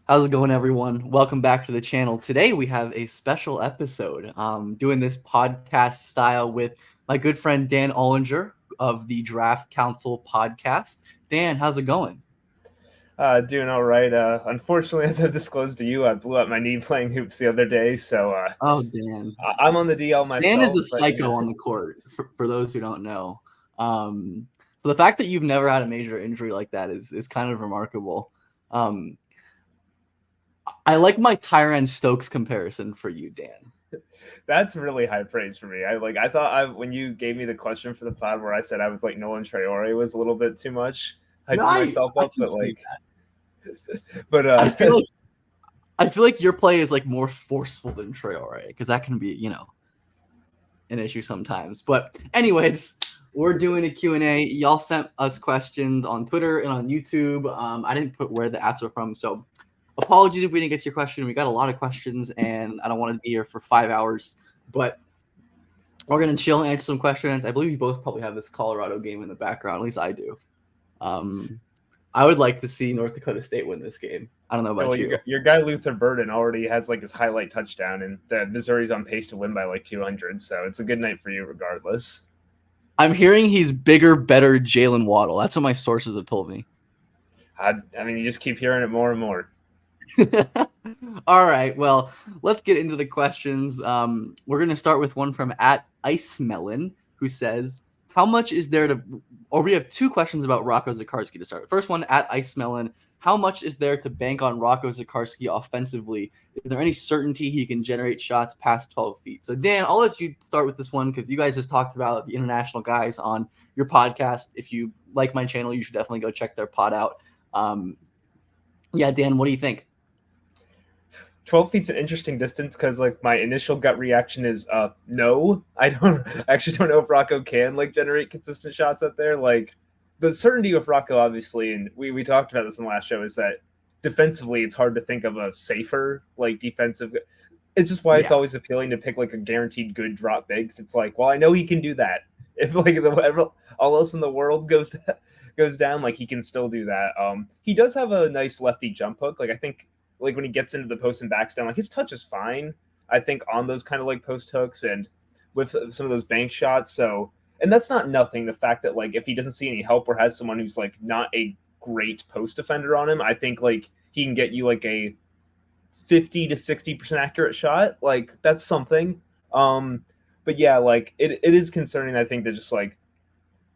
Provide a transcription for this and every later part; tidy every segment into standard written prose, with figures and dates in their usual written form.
How's it going, everyone? Welcome back to the channel. Today we have a special episode. Doing this podcast style with my good friend Dan Olinger of the Draft Council podcast. Dan, how's it going? Doing all right. Unfortunately, as I've disclosed to you, I blew up my knee playing hoops the other day, so Oh, Dan. I'm on the DL Dan is myself. a But psycho on the court, for those who don't know. So the fact that you've never had a major injury like that is kind of remarkable. Um, I like my Tyron Stokes comparison for you, Dan. that's really high praise for me. I thought when you gave me the question for the pod where I said I was like Nolan Traore was a little bit too much No, hyping myself I up, can see that. but I feel like I feel like your play is like more forceful than Traore because that can be, an issue sometimes. But anyways, we're doing a Q&A. Y'all sent us questions on Twitter and on YouTube. I didn't put where the ads are from, so apologies if we didn't get to your question. We got a lot of questions, and I don't want to be here for 5 hours, but we're gonna chill and answer some questions. I believe you both probably have this Colorado game in the background. At least I do. I would like to see North Dakota State win this game. I don't know about well, you. your guy Luther Burden already has like his highlight touchdown, and the Missouri's on pace to win by like 200. So it's a good night for you, regardless. I'm hearing he's bigger, better Jalen Waddle. That's what my sources have told me. I mean, you just keep hearing it more and more. All right. Well, let's get into the questions. We're going to start with one from @IceMelon, who says, how much is there to, or we have two questions about Rocco Zikarsky to start. First one @IceMelon, how much is there to bank on Rocco Zikarsky offensively? Is there any certainty he can generate shots past 12 feet? So, Dan, I'll let you start with this one because you guys just talked about the international guys on your podcast. If you like my channel, you should definitely go check their pod out. Yeah, Dan, what do you think? 12 feet's an interesting distance because like my initial gut reaction is no. I actually don't know if Rocco can like generate consistent shots up there. Like the certainty with Rocco, obviously, and we talked about this in the last show, is that defensively it's hard to think of a safer like defensive. It's just why it's always appealing to pick like a guaranteed good drop bigs. It's like, well, I know he can do that. If like all else in the world goes down, like he can still do that. He does have a nice lefty jump hook. Like I think like when he gets into the post and backs down, like his touch is fine, I think, on those kind of like post hooks and with some of those bank shots. So, and that's not nothing. The fact that like if he doesn't see any help or has someone who's like not a great post defender on him, I think like he can get you like a 50 to 60% accurate shot. Like that's something. But yeah, like it is concerning. I think that just like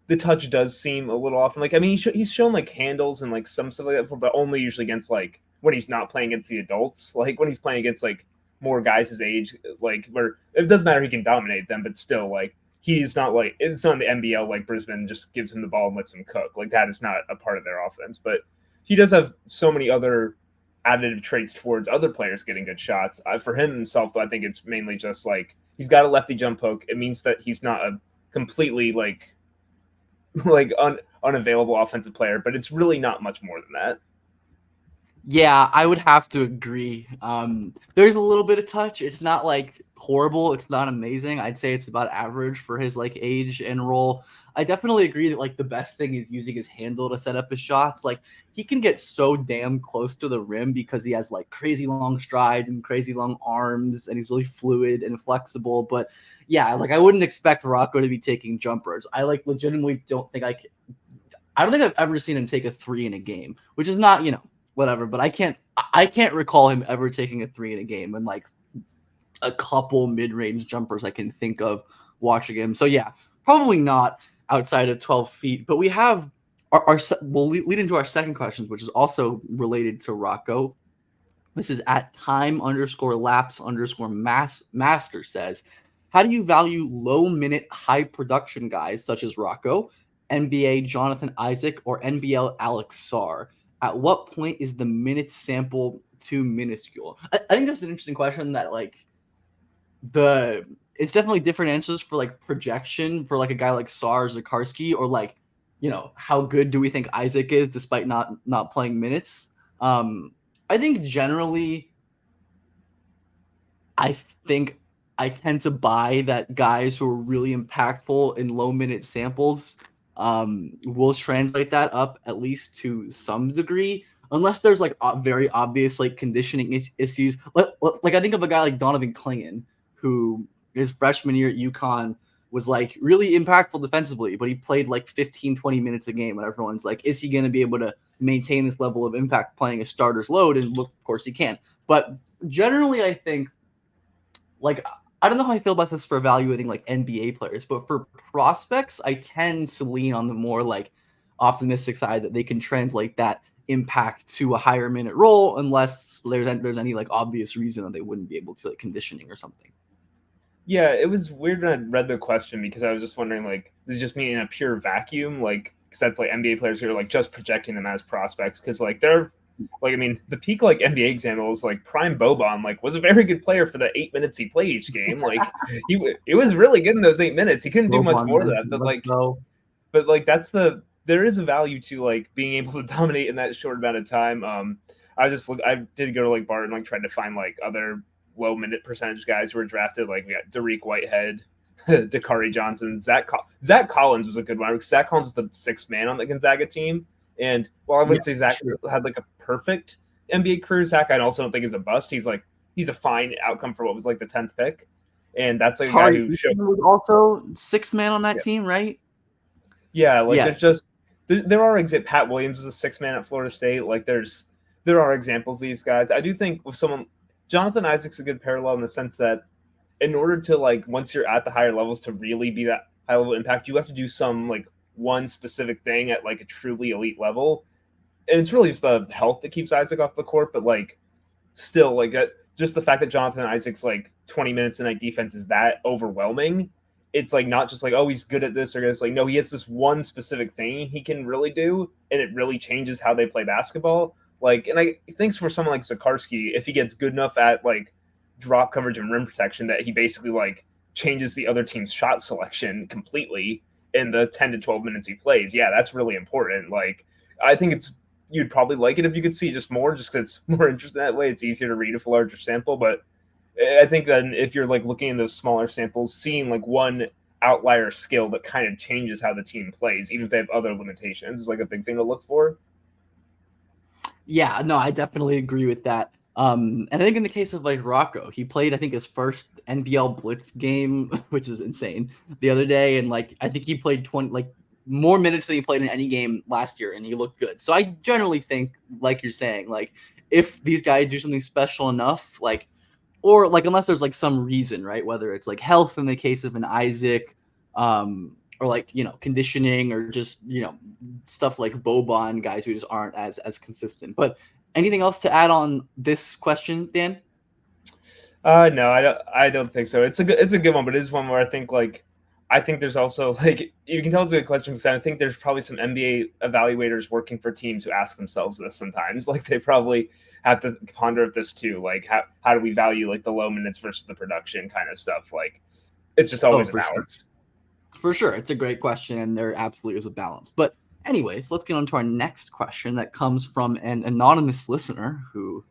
the touch does seem a little off. And like, I mean, he's shown like handles and like some stuff like that, but only usually against like when he's not playing against the adults. Like when he's playing against like more guys his age, like where it doesn't matter, he can dominate them, but still like he's not like it's not in the NBL like Brisbane just gives him the ball and lets him cook. Like that is not a part of their offense. But he does have so many other additive traits towards other players getting good shots. For him himself, though, I think it's mainly just like he's got a lefty jump hook. It means that he's not a completely like unavailable offensive player, but it's really not much more than that. Yeah, I would have to agree. There's a little bit of touch. It's not like horrible. It's not amazing. I'd say it's about average for his like age and role. I definitely agree that like the best thing is using his handle to set up his shots. Like he can get so damn close to the rim because he has like crazy long strides and crazy long arms, and he's really fluid and flexible. But yeah, like I wouldn't expect Rocco to be taking jumpers. I like legitimately don't think I can. I don't think I've ever seen him take a three in a game, which is not, whatever, but I can't recall him ever taking a three in a game, and like a couple mid-range jumpers I can think of watching him. So yeah, probably not outside of 12 feet, but we have we'll lead into our second questions, which is also related to Rocco. This is @time_lapse_master says, how do you value low minute high production guys such as Rocco, NBA Jonathan Isaac, or NBL Alex Sarr? At what point is the minutes sample too minuscule? I think that's an interesting question that like it's definitely different answers for like projection for like a guy like Sarr, Zikarsky, or like, how good do we think Isaac is despite not playing minutes? I think generally I think I tend to buy that guys who are really impactful in low minute samples will translate that up at least to some degree. unless there's like very obvious like conditioning issues. Like I think of a guy like Donovan Clingan, who his freshman year at UConn was like really impactful defensively, but he played like 15, 20 minutes a game, and everyone's like, is he going to be able to maintain this level of impact playing a starter's load? And look, of course he can. But generally, I think, like, I don't know how I feel about this for evaluating like NBA players, but for prospects, I tend to lean on the more like optimistic side that they can translate that impact to a higher minute role, unless there's any like obvious reason that they wouldn't be able to, like conditioning or something. Yeah, it was weird when I read the question because I was just wondering, like, does it just mean in a pure vacuum? Like, because that's like NBA players who are like just projecting them as prospects. Because like they're, like, I mean, the peak like NBA examples, like Prime Boban, like was a very good player for the 8 minutes he played each game. Like he was really good in those 8 minutes. He couldn't do much more than that. But like there is a value to like being able to dominate in that short amount of time. I did go to like Barton, like tried to find like other low minute percentage guys who were drafted. Like we got Derek Whitehead, Dakari Johnson, Zach Collins was a good one. Zach Collins was the sixth man on the Gonzaga team. And while I wouldn't say Zach had like a perfect NBA career, Zach I also don't think is a bust. He's a fine outcome for what was like the 10th pick. And that's like a guy who was also sixth man on that team, right? Yeah, like there's just there are Pat Williams is a sixth man at Florida State. Like there are examples of these guys. I do think with someone Jonathan Isaac's a good parallel in the sense that in order to like once you're at the higher levels to really be that high level impact, you have to do some like one specific thing at like a truly elite level. And it's really just the health that keeps Isaac off the court, but like still like just the fact that Jonathan Isaac's like 20 minutes a night defense is that overwhelming. It's like not just like, oh, he's good at this or it's like, no, he has this one specific thing he can really do, and it really changes how they play basketball. Like, and I think for someone like Zikarsky, if he gets good enough at like drop coverage and rim protection, that he basically like changes the other team's shot selection completely in the 10 to 12 minutes he plays. Yeah, that's really important. Like, I think you'd probably like it if you could see just more, just because it's more interesting that way. It's easier to read with a larger sample. But I think that if you're like looking at those smaller samples, seeing like one outlier skill that kind of changes how the team plays, even if they have other limitations, is like a big thing to look for. Yeah, no, I definitely agree with that. And I think in the case of like Rocco, he played, I think, his first NBL Blitz game, which is insane, the other day. And like, I think he played 20, like more minutes than he played in any game last year, and he looked good. So I generally think, like you're saying, like if these guys do something special enough, like, or like, unless there's like some reason, right? Whether it's like health in the case of an Isaac, or like, conditioning, or just, stuff like Boban, guys who just aren't as consistent. But anything else to add on this question, Dan? No, I don't think so. It's a good one, but it is one where I think there's also like, you can tell it's a good question because I think there's probably some NBA evaluators working for teams who ask themselves this sometimes. Like they probably have to ponder this too. Like how do we value like the low minutes versus the production kind of stuff? Like it's just always a balance. Sure. For sure. It's a great question, and there absolutely is a balance. But anyways, let's get on to our next question that comes from an anonymous listener who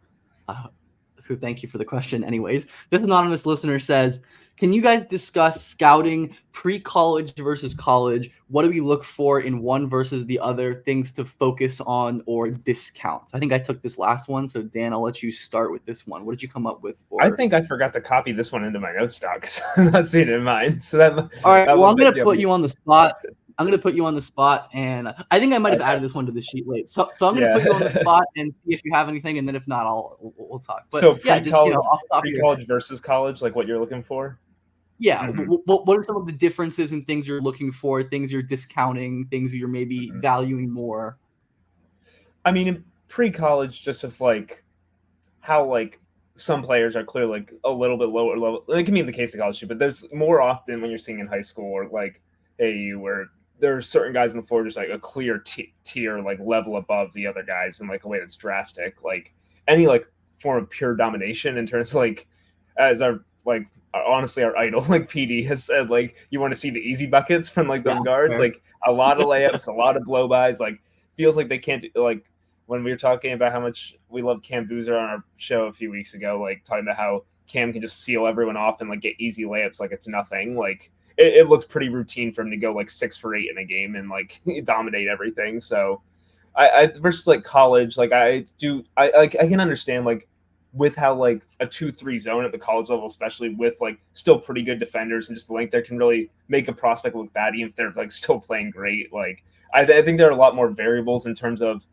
thank you for the question. Anyways, this anonymous listener says, can you guys discuss scouting pre-college versus college? What do we look for in one versus the other, things to focus on or discount? I think I took this last one. So Dan, I'll let you start with this one. What did you come up with? I think I forgot to copy this one into my notes doc because I'm not seeing it in mine. So that all right. Well, I'm going to put you on the spot. And I think I might have added this one to the sheet late. So I'm going to put you on the spot and see if you have anything, and then if not, we'll talk. But so pre-college versus college, like what you're looking for. Yeah. Mm-hmm. What are some of the differences and things you're looking for, things you're discounting, things you're maybe valuing more? I mean, in pre-college, just of like how like some players are clearly like a little bit lower level. It can be the case of college too, but there's more often when you're seeing in high school or like AAU where there are certain guys on the floor just like a clear tier, like level above the other guys in like a way that's drastic. Like any like form of pure domination in terms of like, as our like honestly our idol like PD has said, like you want to see the easy buckets from like those guards, like a lot of layups, a lot of blow-bys, like feels like they can't do, like when we were talking about how much we love Cam Boozer on our show a few weeks ago, like talking about how Cam can just seal everyone off and like get easy layups like it's nothing. Like it looks pretty routine for him to go like 6 for 8 in a game and like dominate everything. So I versus like college, like I can understand like with how like a 2-3 zone at the college level, especially with like still pretty good defenders and just the length there can really make a prospect look bad even if they're like still playing great. Like I think there are a lot more variables in terms of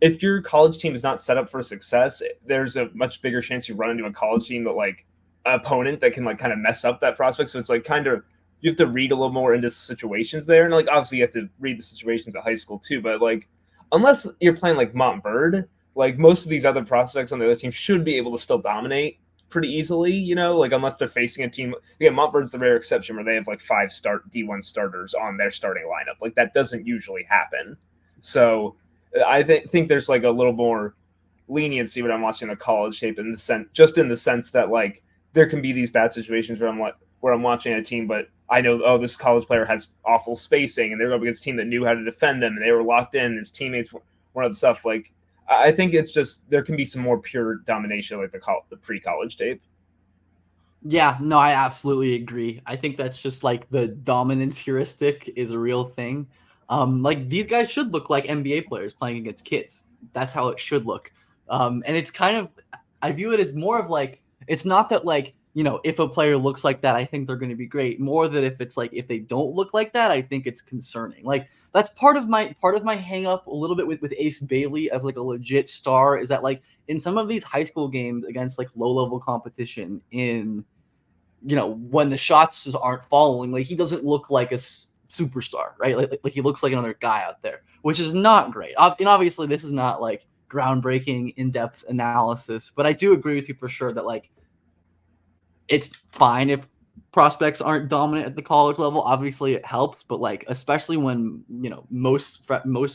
if your college team is not set up for success, there's a much bigger chance you run into a college team that like opponent that can like kind of mess up that prospect. So it's like kind of you have to read a little more into situations there, and like obviously you have to read the situations at high school too. But like unless you're playing like Montverde, like most of these other prospects on the other team should be able to still dominate pretty easily, you know, like unless they're facing a team. Again, Montverde's the rare exception where they have like 5 D1 starters on their starting lineup. Like that doesn't usually happen. So I think there's like a little more leniency when I'm watching the college tape in the sense that like there can be these bad situations where I'm watching a team, but I know, oh, this college player has awful spacing, and they're going against a team that knew how to defend them, and they were locked in. His teammates were other stuff. Like I think it's just there can be some more pure domination, like the pre-college tape. Yeah, no, I absolutely agree. I think that's just like the dominance heuristic is a real thing. Like these guys should look like NBA players playing against kids. That's how it should look. And it's kind of, I view it as more of like, it's not that like, if a player looks like that, I think they're going to be great. More that if it's like, if they don't look like that, I think it's concerning. Like that's part of my hang up a little bit with Ace Bailey as like a legit star is that like in some of these high school games against like low level competition in, when the shots just aren't falling, like he doesn't look like a superstar, right? Like he looks like another guy out there, which is not great. And obviously this is not like groundbreaking in-depth analysis, but I do agree with you for sure that like it's fine if prospects aren't dominant at the college level. Obviously it helps, but like especially when most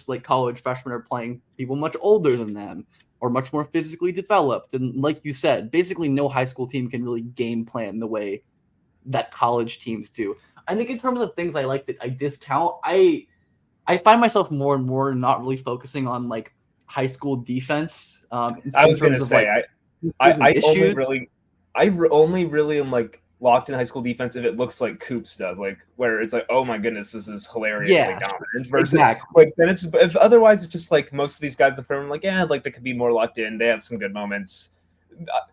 like college freshmen are playing people much older than them or much more physically developed, and like you said, basically no high school team can really game plan the way that college teams do. I think in terms of things I like that I discount, I find myself more and more not really focusing on like high school defense I in was gonna terms of say like I only issues. really only really am like locked in high school defense if it looks like Coops does, like where it's like, oh my goodness, this is hilariously Yeah, dominant. Versus exactly. like then it's if otherwise it's just like most of these guys in the program, like yeah, like they could be more locked in. They have some good moments.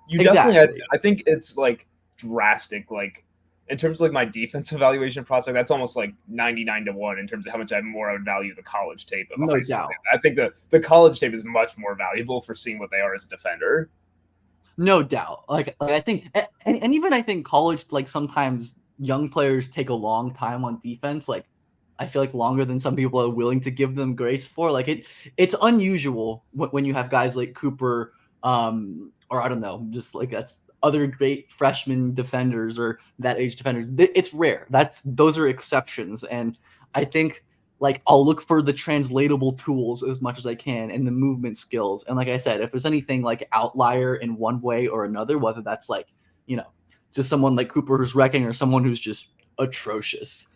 You definitely, Exactly. I think it's like drastic. Like in terms of like my defensive evaluation prospect, that's almost like 99-1 in terms of how much I would value the college tape of a No high school doubt. tape. I think the college tape is much more valuable for seeing what they are as a defender. No doubt. Like I think, and even I think college, like sometimes young players take a long time on defense. Like I feel like longer than some people are willing to give them grace for. Like it's unusual when you have guys like Cooper, or I don't know, just like that's other great freshman defenders or that age defenders. It's rare. Those are exceptions, and I think like I'll look for the translatable tools as much as I can and the movement skills. And like I said, if there's anything like outlier in one way or another, whether that's like, just someone like Cooper who's wrecking or someone who's just atrocious,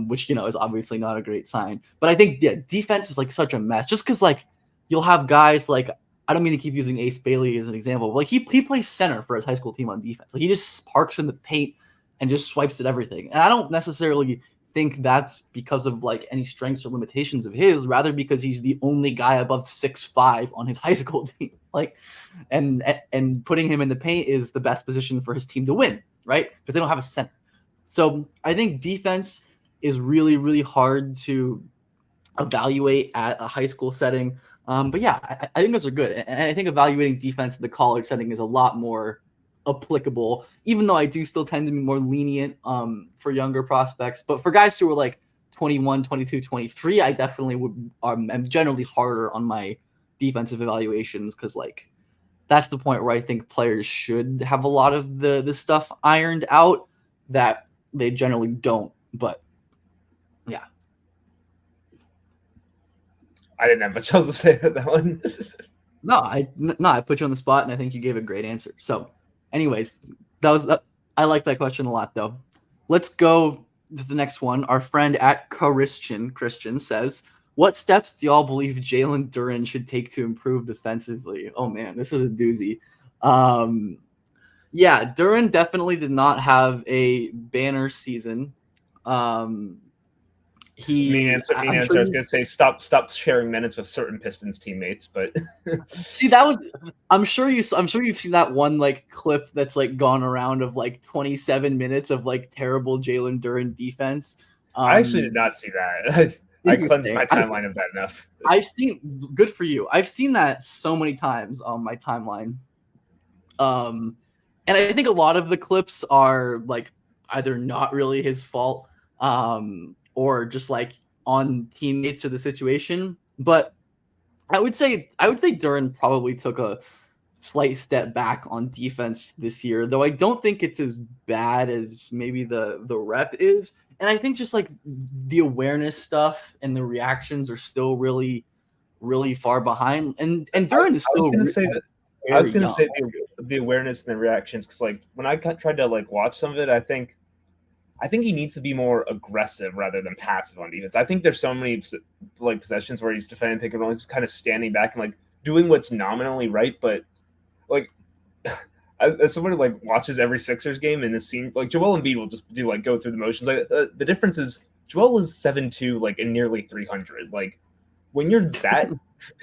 which, is obviously not a great sign. But I think, yeah, defense is like such a mess just because like you'll have guys like, I don't mean to keep using Ace Bailey as an example, but like he plays center for his high school team on defense. Like he just parks in the paint and just swipes at everything. And I don't necessarily think that's because of like any strengths or limitations of his, rather because he's the only guy above 6'5" on his high school team. Like, and putting him in the paint is the best position for his team to win, right? Because they don't have a center. So I think defense is really, really hard to evaluate at a high school setting. But yeah, I think those are good. And I think evaluating defense in the college setting is a lot more applicable, even though I do still tend to be more lenient for younger prospects. But for guys who are like 21, 22, 23, I definitely I'm generally harder on my defensive evaluations because like that's the point where I think players should have a lot of the stuff ironed out that they generally don't. But yeah. I didn't have much else to say about that one. I put you on the spot, and I think you gave a great answer. So, anyways, I like that question a lot, though. Let's go to the next one. Our friend at Christian says, "What steps do y'all believe Jalen Duren should take to improve defensively?" Oh man, this is a doozy. Yeah, Duren definitely did not have a banner season. Mean I'm answer. sure I was gonna say stop sharing minutes with certain Pistons teammates, but see I'm sure you've seen that one like clip that's like gone around of like 27 minutes of like terrible Jalen Duren defense. I actually did not see that. I cleansed Interesting. my timeline of that enough. I've seen good for you. I've seen that so many times on my timeline. And I think a lot of the clips are like either not really his fault, or just like on teammates or the situation. But I would say Duren probably took a slight step back on defense this year, though I don't think it's as bad as maybe the rep is. And I think just like the awareness stuff and the reactions are still really, really far behind. And Duren is I was still gonna say that. I was very gonna young. say the awareness and the reactions, because like when I tried to like watch some of it, I think he needs to be more aggressive rather than passive on defense. I think there's so many like possessions where he's defending pick and roll, he's just kind of standing back and like doing what's nominally right, but like as someone who like watches every Sixers game and it seems like Joel Embiid will just do like go through the motions. Like the difference is Joel is 7'2", like and nearly 300. Like when you're that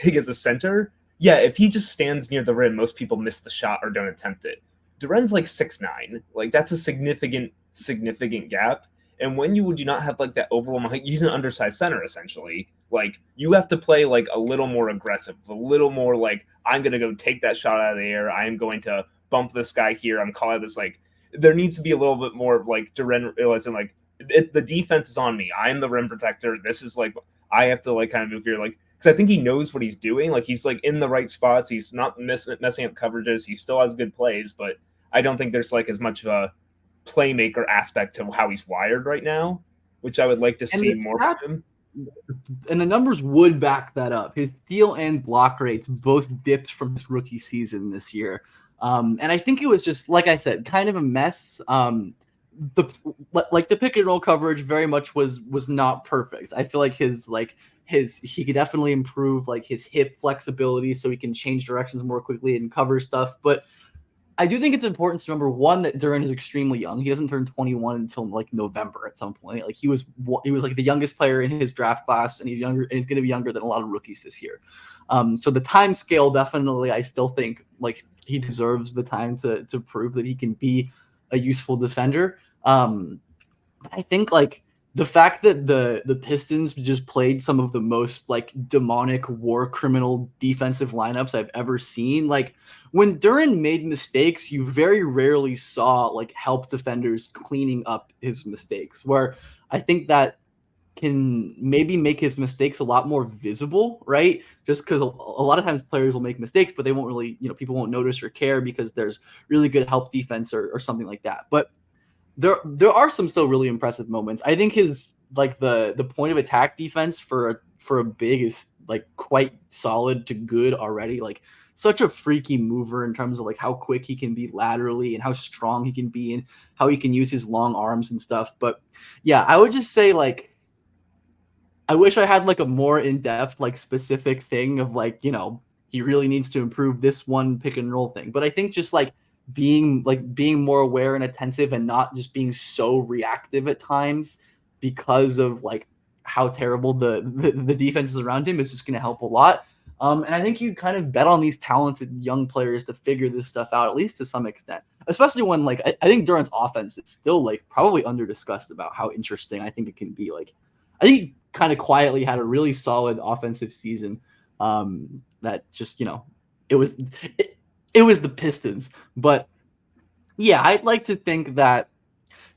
big as a center, yeah, if he just stands near the rim, most people miss the shot or don't attempt it. Duren's like 6'9". Like that's a significant gap. And when you do not have like that overall, he's an undersized center essentially. Like you have to play like a little more aggressive, a little more like I'm gonna go take that shot out of the air. I am going to bump this guy here. I'm calling this like there needs to be a little bit more like Duren realizing like the defense is on me. I am the rim protector. This is like I have to like kind of move here like because I think he knows what he's doing. Like he's like in the right spots. He's not messing up coverages. He still has good plays, but I don't think there's like as much of a playmaker aspect to how he's wired right now, which I would like to see more of him. And the numbers would back that up. His steal and block rates both dipped from his rookie season this year. And I think it was just, like I said, kind of a mess. The pick and roll coverage very much was not perfect. I feel like he could definitely improve like his hip flexibility so he can change directions more quickly and cover stuff. But I do think it's important to remember one that Duren is extremely young. He doesn't turn 21 until like November at some point. Like he was like the youngest player in his draft class, and he's younger, and he's going to be younger than a lot of rookies this year. So the time scale definitely, I still think like he deserves the time to prove that he can be a useful defender. I think like the fact that the Pistons just played some of the most like demonic war criminal defensive lineups I've ever seen. Like when Duren made mistakes, you very rarely saw like help defenders cleaning up his mistakes, where I think that can maybe make his mistakes a lot more visible, right? Just because a lot of times players will make mistakes, but they won't really, people won't notice or care because there's really good help defense or something like that. But there are some still really impressive moments. I think his like the point of attack defense for a big is like quite solid to good already. Like such a freaky mover in terms of like how quick he can be laterally and how strong he can be and how he can use his long arms and stuff. But yeah, I would just say like I wish I had like a more in-depth like specific thing of like, he really needs to improve this one pick and roll thing. But I think just like being more aware and attentive and not just being so reactive at times because of like how terrible the defenses around him is just going to help a lot. And I think you kind of bet on these talented young players to figure this stuff out, at least to some extent, especially when like I think Duren's offense is still like probably under discussed about how interesting I think it can be. Like I think he kind of quietly had a really solid offensive season. That just it was the Pistons, but yeah, I'd like to think that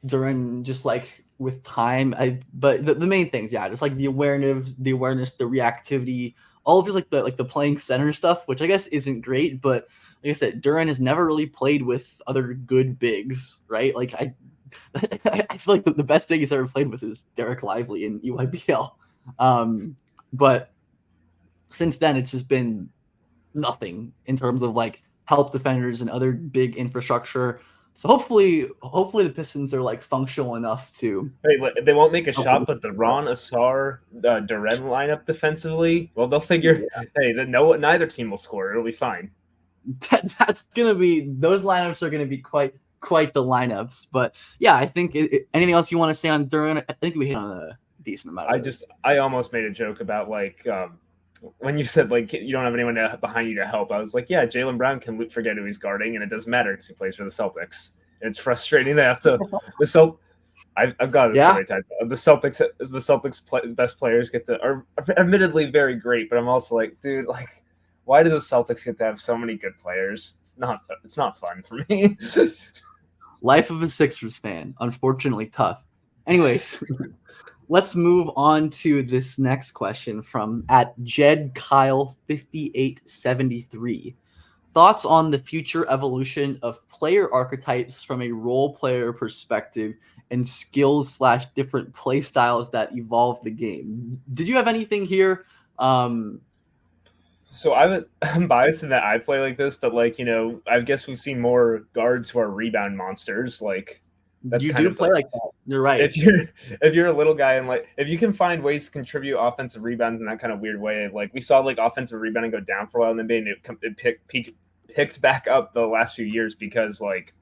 Duren just like with time, but the main things, yeah, just like the awareness, the reactivity, all of just like the playing center stuff, which I guess isn't great, but like I said, Duren has never really played with other good bigs, right? Like I feel like the best big he's ever played with is Derek Lively in EYBL, but since then it's just been nothing in terms of like help defenders and other big infrastructure. So hopefully the Pistons are like functional enough to. They won't make a shot, but the Ron Asar Duren lineup defensively, well, they'll figure. Yeah. Hey, neither team will score. It'll be fine. That's gonna be those lineups are gonna be quite the lineups. But yeah, I think anything else you want to say on Duren? I think we hit on decent amount of those. I almost made a joke about like when you said like you don't have anyone behind you to help. I was like, yeah, Jalen Brown can forget who he's guarding, and it doesn't matter because he plays for the Celtics. And it's frustrating they have to I've got this so many times. The Celtics best players are admittedly very great, but I'm also like, dude, like, why do the Celtics get to have so many good players? It's not fun for me. Life of a Sixers fan, unfortunately tough. Anyways, let's move on to this next question from at Jed Kyle 5873. Thoughts on the future evolution of player archetypes from a role player perspective and skills / different play styles that evolve the game. Did you have anything here? So I'm biased in that I play like this, but like, I guess we've seen more guards who are rebound monsters. Like that's you kind do of play like that. You're right. If you're a little guy and like if you can find ways to contribute offensive rebounds in that kind of weird way, like we saw like offensive rebounding go down for a while and then it picked back up the last few years because like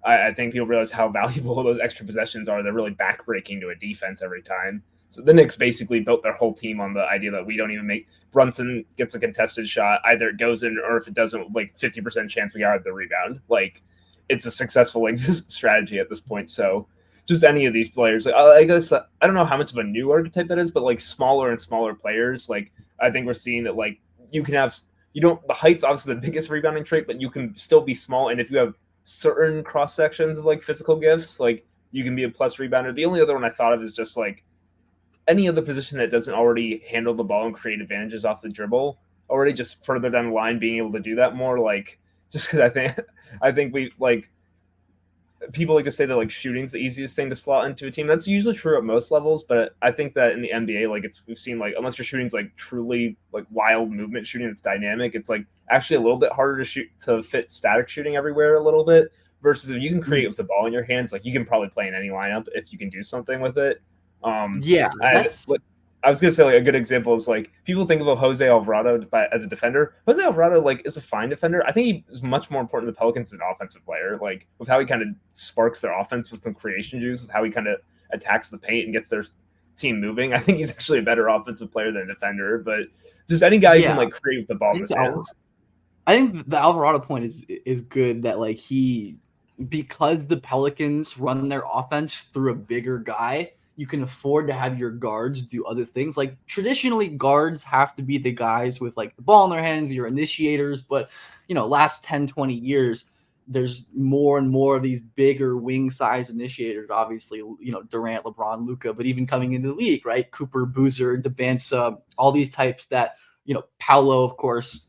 I think people realize how valuable those extra possessions are. They're really backbreaking to a defense every time. So the Knicks basically built their whole team on the idea that we don't even make Brunson gets a contested shot. Either it goes in or if it doesn't, like 50% chance we have the rebound. Like it's a successful like strategy at this point. So just any of these players, I guess I don't know how much of a new archetype that is, but like smaller and smaller players, like I think we're seeing that like you can have the height's obviously the biggest rebounding trait, but you can still be small. And if you have certain cross sections of like physical gifts, like you can be a plus rebounder. The only other one I thought of is just like any other position that doesn't already handle the ball and create advantages off the dribble already, just further down the line being able to do that more. Like just because I think we like people like to say that like shooting's the easiest thing to slot into a team. That's usually true at most levels, but I think that in the NBA, like we've seen like unless your shooting's like truly like wild movement shooting that's dynamic, it's like actually a little bit harder to fit static shooting everywhere a little bit. Versus if you can create with the ball in your hands, like you can probably play in any lineup if you can do something with it. I was gonna say like a good example is like people think of Jose Alvarado as a defender. Jose Alvarado like is a fine defender. I think he is much more important to the Pelicans as an offensive player. Like with how he kind of sparks their offense with some creation juice, with how he kind of attacks the paint and gets their team moving. I think he's actually a better offensive player than a defender. But just any guy who can like create with the ball in his hands. I think the Alvarado point is good that like because the Pelicans run their offense through a bigger guy, you can afford to have your guards do other things. Like traditionally guards have to be the guys with like the ball in their hands, your initiators. But, last 10, 20 years, there's more and more of these bigger wing size initiators, obviously, Durant, LeBron, Luka, but even coming into the league, right? Cooper, Boozer, Debansa, all these types that, Paolo, of course,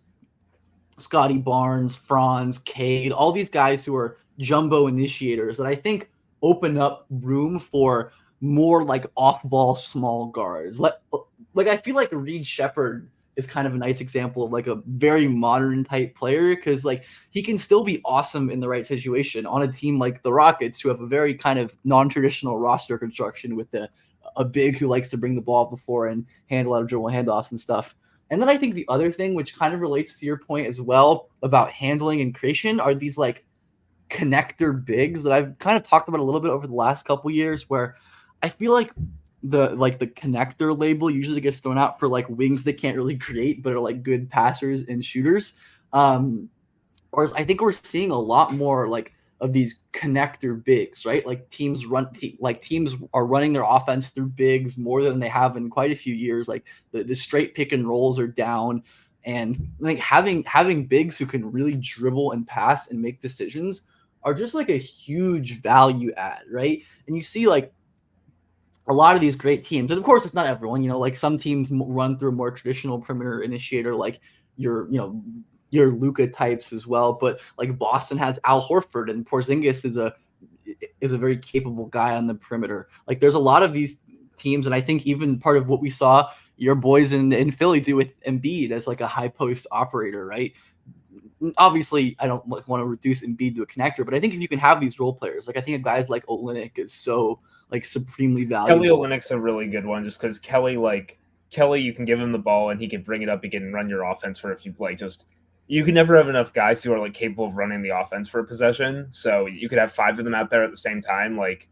Scotty Barnes, Franz, Cade, all these guys who are jumbo initiators that I think open up room for more like off-ball small guards. Like I feel like Reed Shepherd is kind of a nice example of like a very modern type player because like he can still be awesome in the right situation on a team like the Rockets who have a very kind of non-traditional roster construction with a big who likes to bring the ball before and handle out of dribble handoffs and stuff. And then I think the other thing, which kind of relates to your point as well about handling and creation, are these like connector bigs that I've kind of talked about a little bit over the last couple years, where I feel like the connector label usually gets thrown out for like wings that can't really create, but are like good passers and shooters. Or I think we're seeing a lot more like of these connector bigs, right? Like teams are running their offense through bigs more than they have in quite a few years. Like the straight pick and rolls are down, and like having bigs who can really dribble and pass and make decisions are just like a huge value add, right? And you see like a lot of these great teams, and of course it's not everyone, like some teams run through a more traditional perimeter initiator, like your Luka types as well. But like Boston has Al Horford, and Porzingis is a very capable guy on the perimeter. Like there's a lot of these teams, and I think even part of what we saw your boys in Philly do with Embiid as like a high post operator, right? Obviously, I don't want to reduce Embiid to a connector, but I think if you can have these role players, like I think guys like Olynyk is so like supremely valuable. Kelly Olynyk's a really good one, just because Kelly, you can give him the ball and he can bring it up. He can run your offense for a few you can never have enough guys who are like capable of running the offense for a possession. So you could have 5 of them out there at the same time. Right.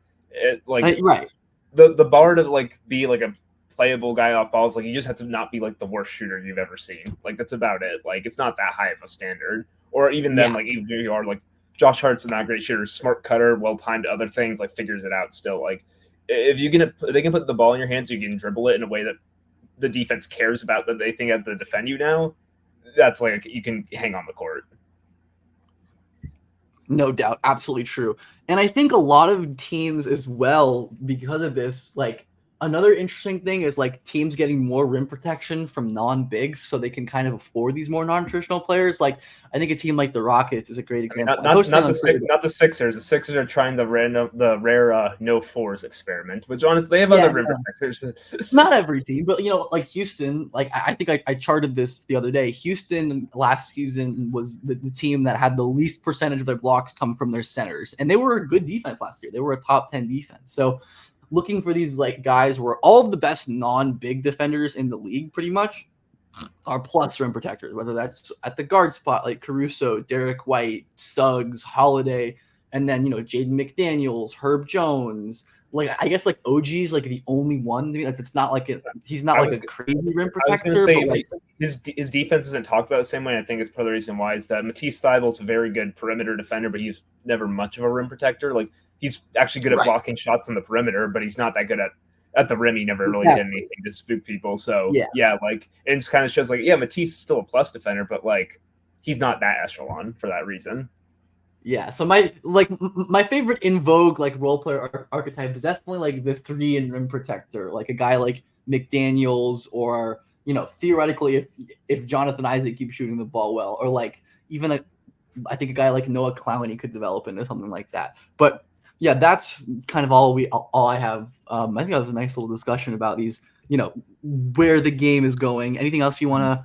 the bar to like be like a playable guy off balls, like you just have to not be like the worst shooter you've ever seen. Like that's about it. Like it's not that high of a standard. Or even then, Yeah. like even if you are like Josh Hart's not a great shooter, smart cutter, well timed other things, like figures it out still. Like if they can put the ball in your hands, you can dribble it in a way that the defense cares about, that they think have to defend you now. That's like you can hang on the court. No doubt, absolutely true. And I think a lot of teams as well, because of this, like another interesting thing is like teams getting more rim protection from non-bigs so they can kind of afford these more non-traditional players. Like I think a team like the Rockets is a great example. Not the Sixers. The Sixers are trying the rare no fours experiment, which honestly they have other rim protectors. Not every team, but like Houston, like I think I charted this the other day. Houston last season was the team that had the least percentage of their blocks come from their centers, and they were a good defense last year. They were a top 10 defense. So looking for these like guys where all of the best non-big defenders in the league pretty much are plus rim protectors, whether that's at the guard spot like Caruso, Derek White, Suggs, Holiday, and then Jaden McDaniels, Herb Jones. Like I guess like OG's like the only one that's it's not like he's not like a crazy rim protector. I was going to say his defense isn't talked about the same way. I think it's part of the reason why is that Matisse Thybulle's a very good perimeter defender, but he's never much of a rim protector. Like he's actually good at blocking shots on the perimeter, but he's not that good at the rim. He never really did anything to spook people. So yeah, like it just kind of shows like Matisse is still a plus defender, but like he's not that echelon for that reason. Yeah, so my favorite in vogue like role player archetype is definitely like the 3 and rim protector, like a guy like McDaniels, or theoretically if Jonathan Isaac keeps shooting the ball well, or like even I think a guy like Noah Clowney could develop into something like that. But yeah, that's kind of all I have. I think that was a nice little discussion about these, where the game is going. Anything else you want to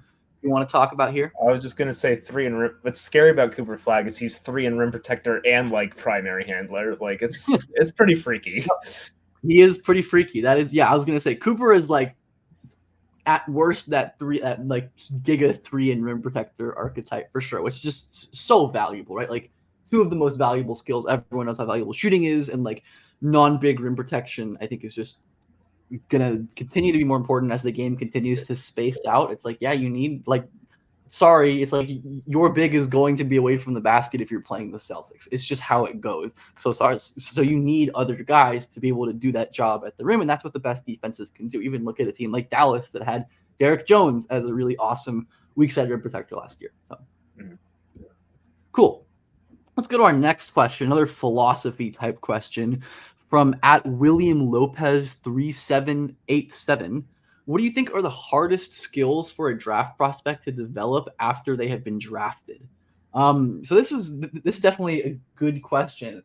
talk about here? I was just gonna say 3 and rim. What's scary about Cooper Flag is he's 3 and rim protector and like primary handler. Like it's pretty freaky. He is pretty freaky. That is, I was gonna say Cooper is like at worst that like giga 3 and rim protector archetype for sure, which is just so valuable, right? Like 2 of the most valuable skills. Everyone knows how valuable shooting is, and like non-big rim protection, I think is just gonna continue to be more important as the game continues to space out. It's like, you need it's like your big is going to be away from the basket if you're playing the Celtics. It's just how it goes. So you need other guys to be able to do that job at the rim, and that's what the best defenses can do. Even look at a team like Dallas that had Derek Jones as a really awesome weak side rim protector last year. So cool. Let's go to our next question, another philosophy type question from @WilliamLopez3787. What do you think are the hardest skills for a draft prospect to develop after they have been drafted? So this is definitely a good question.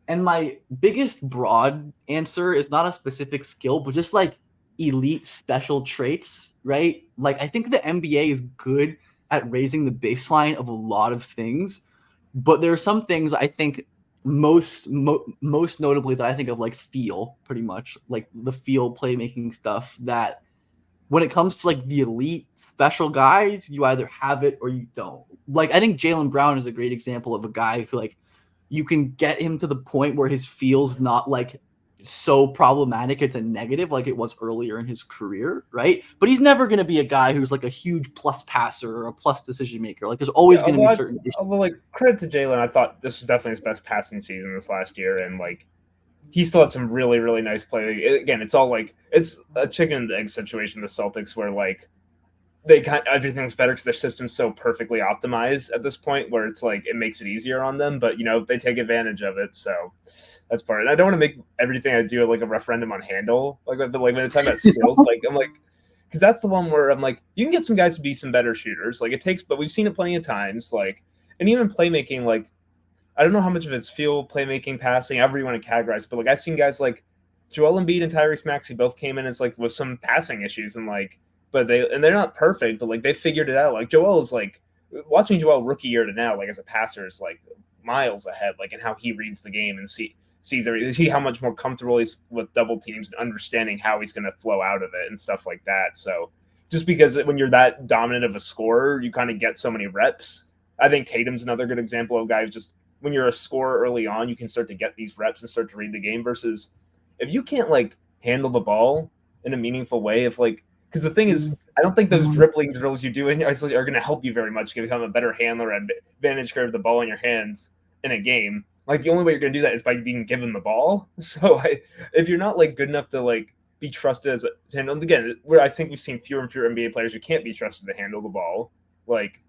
And my biggest broad answer is not a specific skill, but just like elite special traits, right? Like I think the NBA is good at raising the baseline of a lot of things, but there are some things I think most notably that I think of like feel, pretty much like the feel playmaking stuff, that when it comes to like the elite special guys, you either have it or you don't. Like I think Jalen Brown is a great example of a guy who like you can get him to the point where his feel's not like so problematic it's a negative like it was earlier in his career, right? But he's never going to be a guy who's like a huge plus passer or a plus decision maker. Like there's always going to be certain issues. Although like credit to Jalen, I thought this was definitely his best passing season this last year, and like he still had some really, really nice play. Again, it's all like it's a chicken and egg situation. The Celtics, where like everything's better because their system's so perfectly optimized at this point, where it's like it makes it easier on them. But they take advantage of it, so that's part of it. I don't want to make everything I do like a referendum on handle. Like when it's talking about skills, like I'm like, because that's the one where I'm like, you can get some guys to be some better shooters. Like it takes, but we've seen it plenty of times. Like, and even playmaking, like I don't know how much of it's feel, playmaking, passing, however you want to categorize. But like I've seen guys like Joel Embiid and Tyrese Maxey both came in as like with some passing issues, and like, but they're not perfect, but like they figured it out. Like Joel is like watching Joel rookie year to now, like as a passer is like miles ahead, like in how he reads the game and sees everything, how much more comfortable he's with double teams and understanding how he's going to flow out of it and stuff like that. So just because when you're that dominant of a scorer, you kind of get so many reps. I think Tatum's another good example of a guy who's just, when you're a scorer early on, you can start to get these reps and start to read the game, versus if you can't like handle the ball in a meaningful way. If like, because the thing is, I don't think those dribbling drills you do in isolation are going to help you very much to become a better handler and advantage curve the ball in your hands in a game. Like the only way you're going to do that is by being given the ball. So if you're not like good enough to like be trusted as a handle, again, where I think we've seen fewer and fewer NBA players who can't be trusted to handle the ball, like,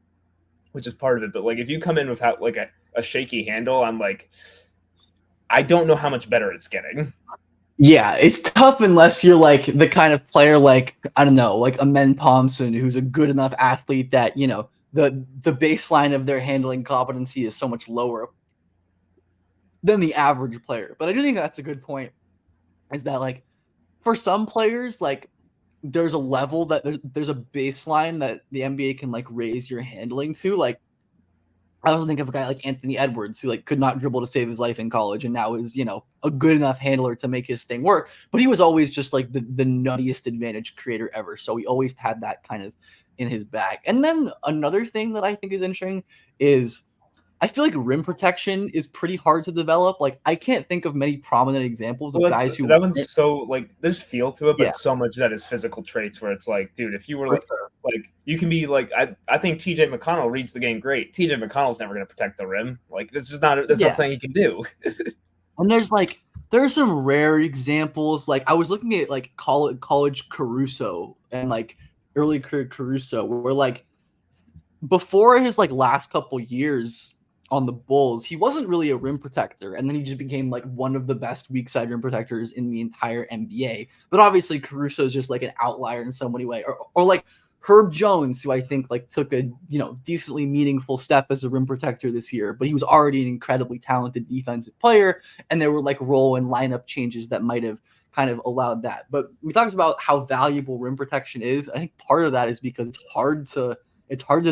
which is part of it. But like if you come in without like a shaky handle, I'm like, I don't know how much better it's getting. Yeah, it's tough unless you're like the kind of player like, I don't know, like Amen Thompson, who's a good enough athlete that, you know, the baseline of their handling competency is so much lower than the average player. But I do think that's a good point, is that like for some players, like there's a level that there's a baseline that the NBA can like raise your handling to. Like I also think of a guy like Anthony Edwards, who like could not dribble to save his life in college and now is, you know, a good enough handler to make his thing work. But he was always just like the nuttiest advantage creator ever. So he always had that kind of in his bag. And then another thing that I think is interesting is I feel like rim protection is pretty hard to develop. Like I can't think of many prominent examples of guys who that one's so like there's feel to it, but yeah, so much of that is physical traits where it's like, dude, if you were for like sure. like you can be like I think TJ McConnell reads the game great. TJ McConnell's never gonna protect the rim. Like that's not something he can do. And there's some rare examples. Like I was looking at like college Caruso and like early career Caruso, where like before his like last couple years on the Bulls, he wasn't really a rim protector, and then he just became like one of the best weak side rim protectors in the entire NBA. But obviously, Caruso is just like an outlier in so many ways, or like Herb Jones, who I think like took a decently meaningful step as a rim protector this year, but he was already an incredibly talented defensive player, and there were like role and lineup changes that might have kind of allowed that. But we talked about how valuable rim protection is. I think part of that is because it's hard to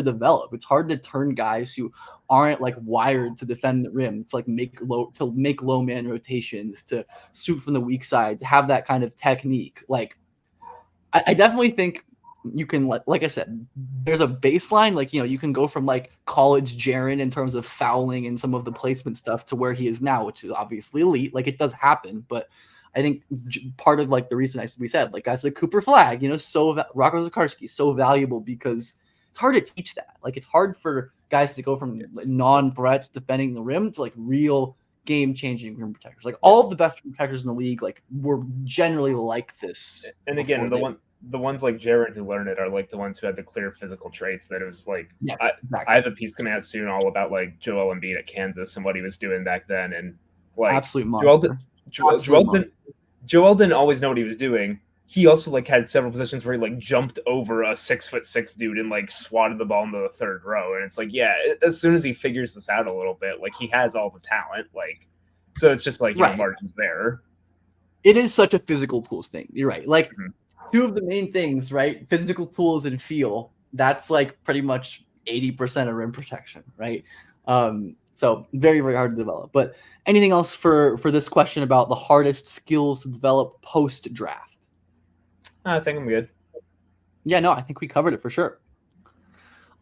develop. It's hard to turn guys who aren't like wired to defend the rim to like make low man rotations, to shoot from the weak side, to have that kind of technique. Like I definitely think you can like I said, there's a baseline. Like you can go from like college Jaren in terms of fouling and some of the placement stuff to where he is now, which is obviously elite. Like it does happen, but I think part of like the reason we said like guys like Cooper Flag, Rocco Zikarsky, so valuable because it's hard to teach that. Like it's hard for guys to go from non-threats defending the rim to like real game-changing rim protectors. Like all of the best rim protectors in the league, like were generally like this. And again, the ones like Jaren who learned it are like the ones who had the clear physical traits that it was like exactly. I have a piece coming out soon all about like Joel Embiid at Kansas and what he was doing back then, and like absolute monster. Joel didn't always know what he was doing. He also like had several positions where he like jumped over a 6'6" dude and like swatted the ball into the third row. And it's like, yeah, as soon as he figures this out a little bit, like he has all the talent. Like, so it's just like, margins there. It is such a physical tools thing. You're right. Like two of the main things, right? Physical tools and feel. That's like pretty much 80% of rim protection, right? So very, very hard to develop. But anything else for this question about the hardest skills to develop post draft? I think I'm good. Yeah, no, I think we covered it for sure.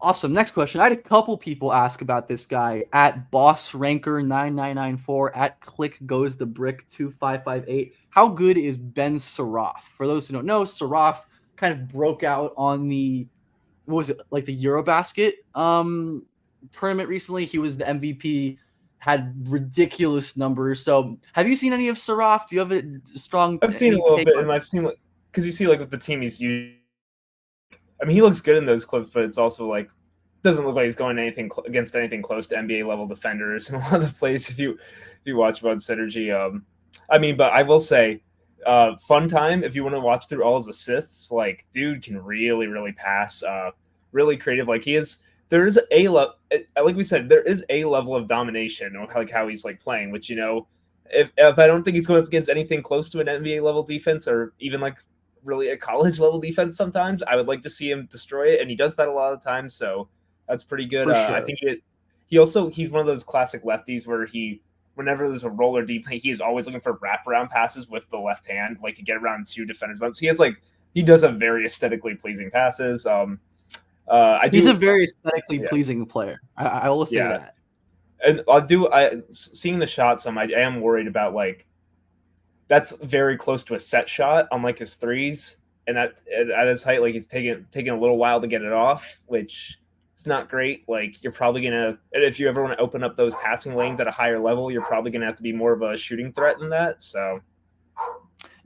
Awesome. Next question. I had a couple people ask about this guy at BossRanker9994, at ClickGoesTheBrick2558. How good is Ben Saraf? For those who don't know, Saraf kind of broke out on the, what was it, like the Eurobasket tournament recently. He was the MVP, had ridiculous numbers. So have you seen any of Saraf? Do you have a strong I've seen a little bit, and I've seen like, because you see like with the team he's used, I mean, he looks good in those clips, but it's also like doesn't look like he's going against anything close to NBA level defenders in a lot of the plays. If you watch about synergy, I mean, but I will say, fun time if you want to watch through all his assists. Like, dude can really pass, really creative. Like he is. There is like we said, there is a level of domination, or like how he's like playing, which if I don't think he's going up against anything close to an NBA level defense, or even like really a college level defense, sometimes I would like to see him destroy it, and he does that a lot of times, so that's pretty good. For sure. I think he's one of those classic lefties where whenever there's a roller deep, he is always looking for wraparound passes with the left hand, like to get around two defenders. So he does have very aesthetically pleasing passes. He's a very aesthetically pleasing player. I will say that. And seeing the shots, I am worried about like that's very close to a set shot on like his threes, and at his height, like he's taking a little while to get it off, which it's not great. Like you're probably gonna, if you ever want to open up those passing lanes at a higher level, you're probably gonna have to be more of a shooting threat than that. So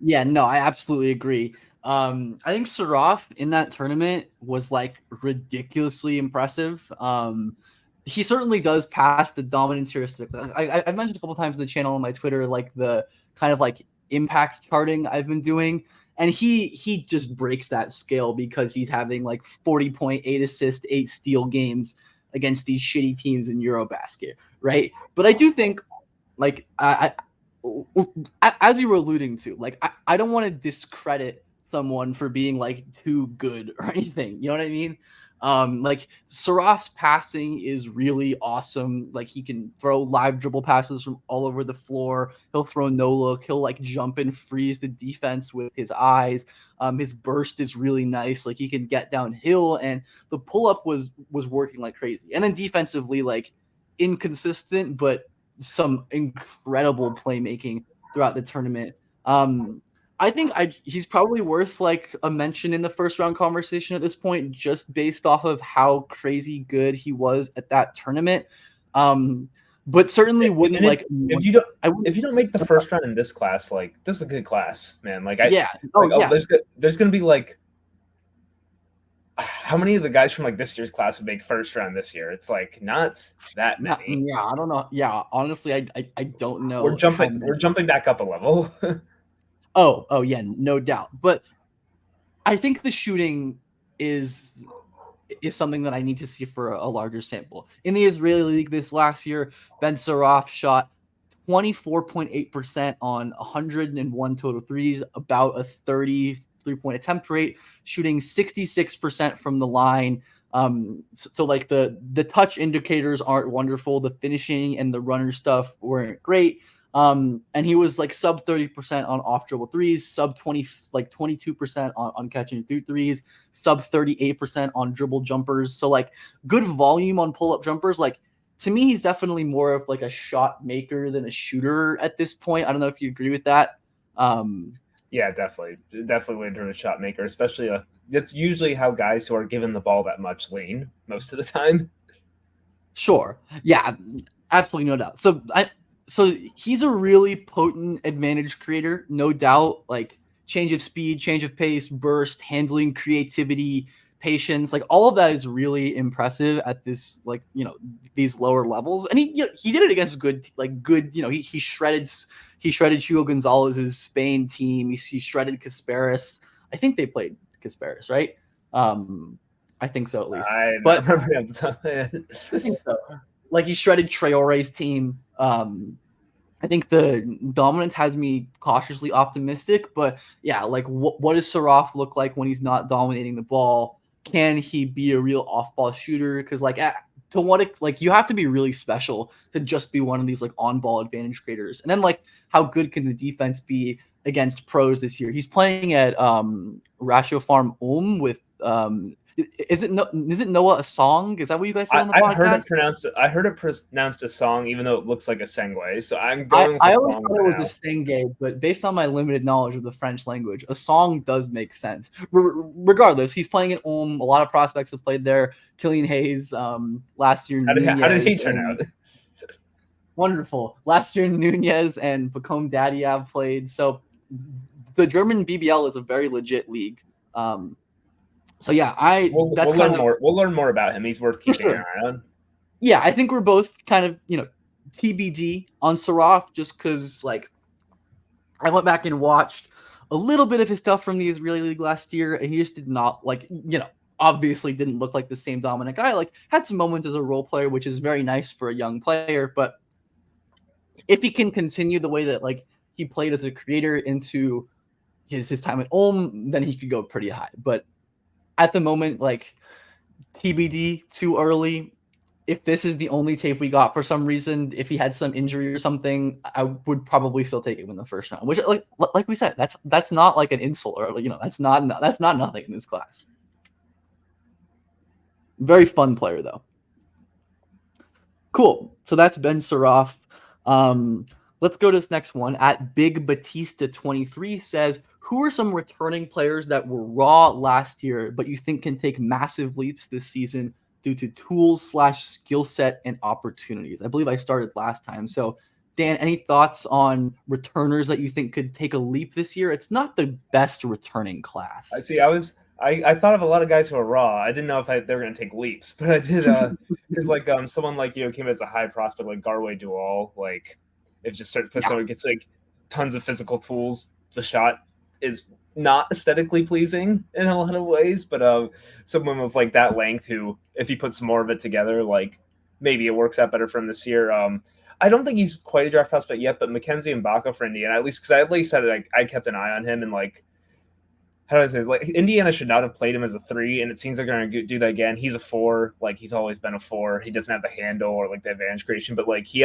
Yeah, no, I absolutely agree. I think Saraf in that tournament was like ridiculously impressive. He certainly does pass the dominance heuristic. I've mentioned a couple times on the channel on my Twitter, like the kind of like impact charting I've been doing, and he just breaks that scale because he's having like 40.8 assist, 8 steal games against these shitty teams in Eurobasket, right? But I do think like as you were alluding to, like I don't want to discredit someone for being like too good or anything. You know what I mean? Like Saraf's passing is really awesome. Like he can throw live dribble passes from all over the floor. He'll throw no look. He'll like jump and freeze the defense with his eyes. His burst is really nice. Like he can get downhill, and the pull up was working like crazy. And then defensively, like inconsistent, but some incredible playmaking throughout the tournament. I think he's probably worth like a mention in the first round conversation at this point, just based off of how crazy good he was at that tournament. But certainly wouldn't and like. if you don't I wouldn't. if you don't make the first round in this class, like this is a good class, man. Like Yeah. Oh yeah. there's gonna be like how many of the guys from like this year's class would make first round this year? It's like not that many. Yeah. I don't know. Yeah. Honestly, I don't know We're how jumping many. we're jumping back up a level. Oh yeah, no doubt. But I think the shooting is something that I need to see for a larger sample. In the Israeli League this last year, Ben Saraf shot 24.8% on 101 total threes, about a 33-point attempt rate, shooting 66% from the line. So like the touch indicators aren't wonderful. The finishing and the runner stuff weren't great. And he was like sub 30% on off dribble threes, sub 20, like 22% on catching through threes, sub 38% on dribble jumpers. So like good volume on pull up jumpers. Like to me, he's definitely more of like a shot maker than a shooter at this point. I don't know if you agree with that. Yeah, definitely would turn a shot maker, especially that's usually how guys who are given the ball that much lean most of the time. Sure. Yeah, absolutely no doubt. So he's a really potent advantage creator, no doubt. Like change of speed, change of pace, burst, handling, creativity, patience, like all of that is really impressive at this, like, these lower levels. And he did it against good, he shredded Hugo Gonzalez's Spain team. He shredded Kasparis. I think they played Kasparis, right? I think so at least. I But remember at the time. I think so. Like he shredded Traore's team. I think the dominance has me cautiously optimistic, but yeah, like what does Saraf look like when he's not dominating the ball? Can he be a real off-ball shooter? Because to what like you have to be really special to just be one of these like on-ball advantage creators. And then like how good can the defense be against pros this year? He's playing at Ratio Farm with is it Noah a song? Is that what you guys say on the podcast? I heard it pronounced a song, even though it looks like a segue. So I'm going with I a always song thought it was a senge, but based on my limited knowledge of the French language, a song does make sense. Regardless, he's playing at Ulm. A lot of prospects have played there. Killian Hayes last year. How did he turn out? Wonderful. Last year, Nunez and Bakom Dadiav played. So the German BBL is a very legit league. So yeah, we'll learn more about him. He's worth keeping an eye on. Yeah, I think we're both kind of TBD on Saraf, just because like I went back and watched a little bit of his stuff from the Israeli League last year, and he just did not obviously didn't look like the same dominant guy. Like had some moments as a role player, which is very nice for a young player, but if he can continue the way that like he played as a creator into his time at Ulm, then he could go pretty high. But at the moment, like TBD, too early. If this is the only tape we got for some reason, if he had some injury or something, I would probably still take him in the first round. Which, like we said, that's not like an insult, or that's not nothing in this class. Very fun player though. Cool. So that's Ben Saraf. Let's go to this next one. At Big Batista 23 says, who are some returning players that were raw last year, but you think can take massive leaps this season due to tools/skill set and opportunities? I believe I started last time. So, Dan, any thoughts on returners that you think could take a leap this year? It's not the best returning I class. see. I thought of a lot of guys who are raw. I didn't know if they were going to take leaps, but I did. Because like someone like came as a high prospect like Garway Dual, like if just start put Yeah. someone gets like tons of physical tools, the shot is not aesthetically pleasing in a lot of ways. But someone with like that length who, if he puts some more of it together, like maybe it works out better for him this year. I don't think he's quite a draft prospect yet, but Mackenzie and Baca for Indiana, at least because I at least said like I kept an eye on him and like how do I say this? Like Indiana should not have played him as a 3, and it seems like they're going to do that again. He's a 4, like he's always been a 4. He doesn't have the handle or like the advantage creation, but like he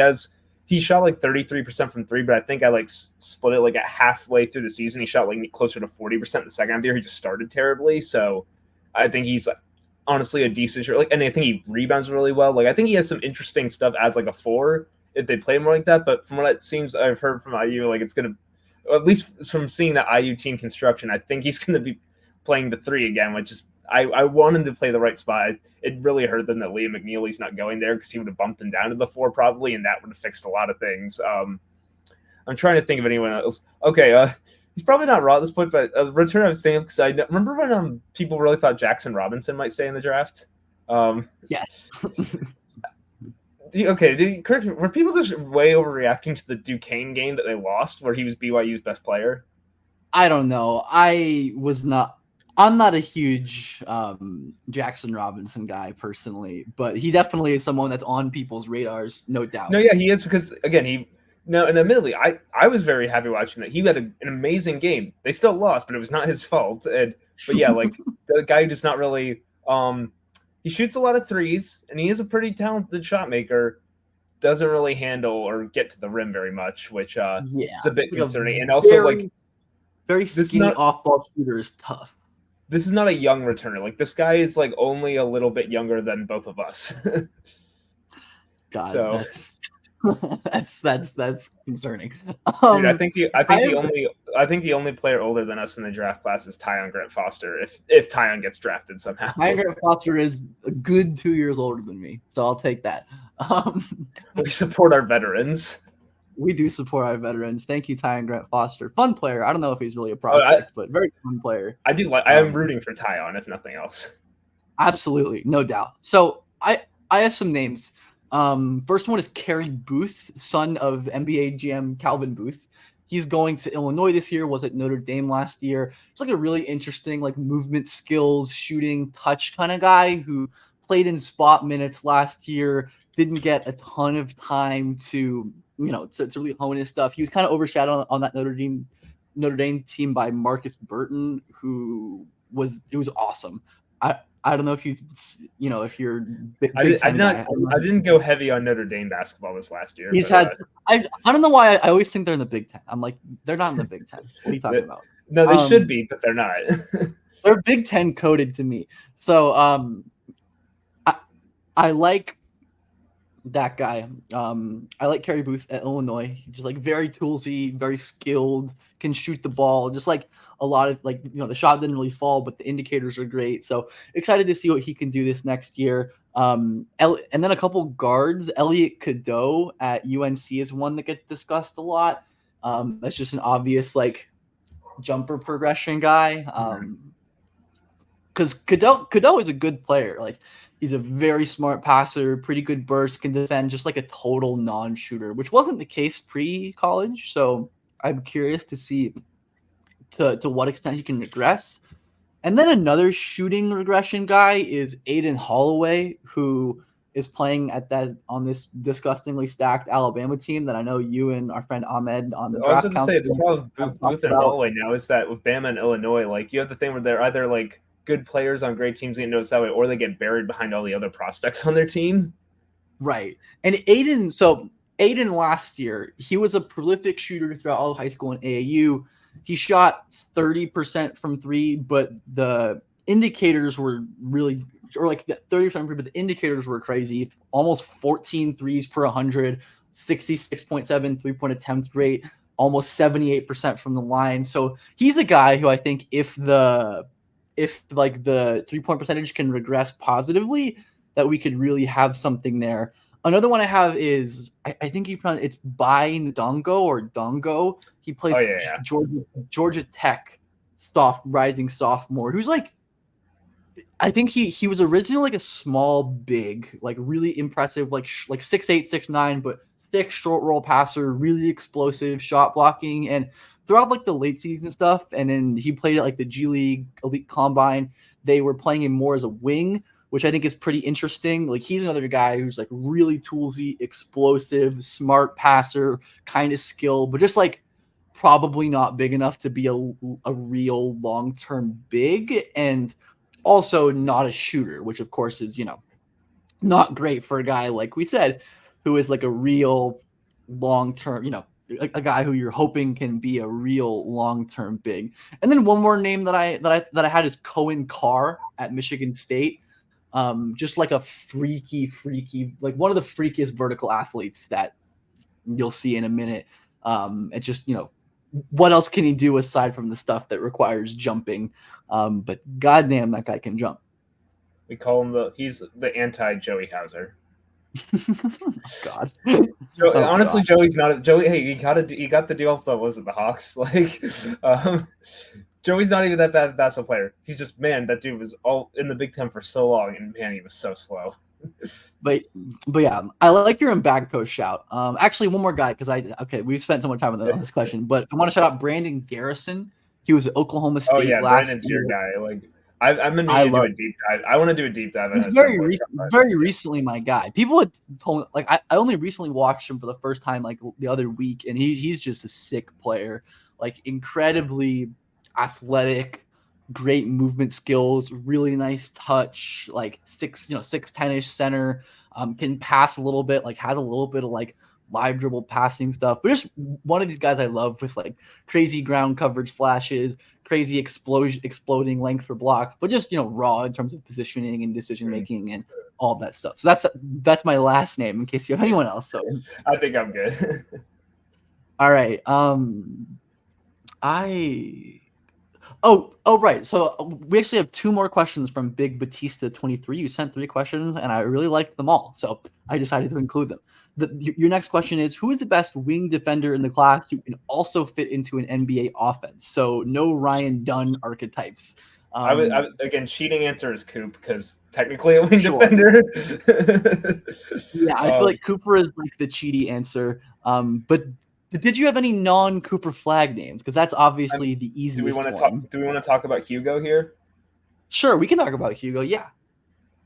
shot like 33% from 3, but I think I like split it like at halfway through the season. He shot like closer to 40% in the second half of the year. He just started terribly, so I think he's like, honestly a decent shot. Like, and I think he rebounds really well. Like I think he has some interesting stuff as like a 4 if they play more like that. But from what it seems I've heard from IU, like it's gonna, at least from seeing the IU team construction, I think he's going to be playing the 3 again, which is I want him to play the right spot. It really hurt them that Liam McNeely's not going there because he would have bumped him down to the 4 probably, and that would have fixed a lot of things. I'm trying to think of anyone else. Okay, he's probably not raw at this point, but return I was thinking because I remember when people really thought Jackson Robinson might stay in the draft. Yes. Okay, correct. Were people just way overreacting to the Duquesne game that they lost, where he was BYU's best player? I don't know. I'm not a huge Jackson Robinson guy personally, but he definitely is someone that's on people's radars, no doubt. No, yeah, he is because again, and admittedly, I was very happy watching that. He had an amazing game. They still lost, but it was not his fault. But yeah, like the guy who does not really he shoots a lot of threes, and he is a pretty talented shot maker. Doesn't really handle or get to the rim very much, which is a bit concerning. And also, very skinny off-ball shooter is tough. This is not a young returner. Like this guy is like only a little bit younger than both of us. God, so. that's concerning. Dude, I think the only player older than us in the draft class is Tyon Grant Foster. If Tyon gets drafted somehow, Tyon Grant Foster is a good 2 years older than me, so I'll take that. We support our veterans. We do support our veterans. Thank you, Tyon Grant Foster. Fun player. I don't know if he's really a prospect, but very fun player. I do like. I am rooting for Tyon, if nothing else. Absolutely, no doubt. So I have some names. First one is Kerry Booth, son of NBA GM Calvin Booth. He's going to Illinois this year, was at Notre Dame last year. It's like a really interesting, like movement skills, shooting, touch kind of guy who played in spot minutes last year, didn't get a ton of time to really hone his stuff. He was kind of overshadowed on that Notre Dame team by Marcus Burton, who was awesome. I don't know if if you're big I didn't go heavy on Notre Dame basketball this last year. I don't know why I always think they're in the Big Ten. I'm like, they're not in the Big Ten. What are you talking about? No, they should be, but they're not. They're Big Ten coded to me. So I like that guy. I like Kerry Booth at Illinois. He's just like very toolsy, very skilled, can shoot the ball. Just like a lot of the shot didn't really fall, but the indicators are great. So excited to see what he can do this next year. And then a couple guards. Elliot Cadeau at UNC is one that gets discussed a lot. That's just an obvious jumper progression guy. Because Cadeau is a good player. Like he's a very smart passer, pretty good burst, can defend, just like a total non-shooter, which wasn't the case pre-college. So I'm curious to see to what extent he can regress. And then another shooting regression guy is Aiden Holloway, who is playing on this disgustingly stacked Alabama team that I know you and our friend Ahmed on the draft. I was going to say the problem with Booth and Holloway now is that with Bama and Illinois, you have the thing where they're either good players on great teams, notice that way, or they get buried behind all the other prospects on their team. Right. And Aiden last year, he was a prolific shooter throughout all of high school and AAU. He shot 30% from 3, but the indicators were really, or 30% from 3, but the indicators were crazy. Almost 14 threes per 100, 66.7 3-point attempts rate, almost 78% from the line. So he's a guy who I think if like the 3-point percentage can regress positively, that we could really have something there. Another one I have is I think it's Bain Dongo or Dongo. He plays Georgia Tech rising sophomore who's like, I think he was originally like a small big, like really impressive, like 6'8", 6'9", but thick short roll passer, really explosive shot blocking, and throughout like the late season stuff, and then he played at like the G League Elite Combine. They were playing him more as a wing, which I think is pretty interesting. Like he's another guy who's like really toolsy, explosive, smart passer, kind of skill, but just like probably not big enough to be a real long-term big, and also not a shooter, which of course is, not great for a guy, like we said, who is like a real long-term, a guy who you're hoping can be a real long-term big. And then one more name that I had is Cohen Carr at Michigan State. Just like a freaky, like one of the freakiest vertical athletes that you'll see in a minute. It just, what else can he do aside from the stuff that requires jumping? But goddamn, that guy can jump. We call him he's the anti-Joey Hauser. God. Honestly, God. Joey's not Joey. Hey, he got the deal with the Hawks. Like, Joey's not even that bad a basketball player. He's just, man, that dude was all in the Big Ten for so long, and man, he was so slow. But yeah, I like your Mbagko shout. Actually, one more guy, because we've spent so much time on this question, but I want to shout out Brandon Garrison. He was at Oklahoma State. Oh yeah, last Brandon's year. Your guy. Like, I'm gonna need to do a deep dive. I want to do a deep dive. He's very recently my guy. People had told me, like, I only recently watched him for the first time like the other week, and he's just a sick player. Like incredibly athletic, great movement skills, really nice touch, like 6'10" center, can pass a little bit, like has a little bit of like live dribble passing stuff, but just one of these guys I love with like crazy ground coverage flashes, crazy exploding length for block, but just raw in terms of positioning and decision making and all that stuff. So that's my last name in case you have anyone else. So I think I'm good. All right. Right. So we actually have two more questions from Big Batista 23. You sent 3 questions, and I really liked them all, so I decided to include them. Your next question is, who is the best wing defender in the class who can also fit into an NBA offense? So no Ryan Dunn archetypes. Again, cheating answer is Coop, because technically a wing defender. Yeah, I feel like Cooper is like the cheaty answer. But did you have any non-Cooper flag names? Because that's obviously the easiest do we want to talk about Hugo here? Sure, we can talk about Hugo. Yeah.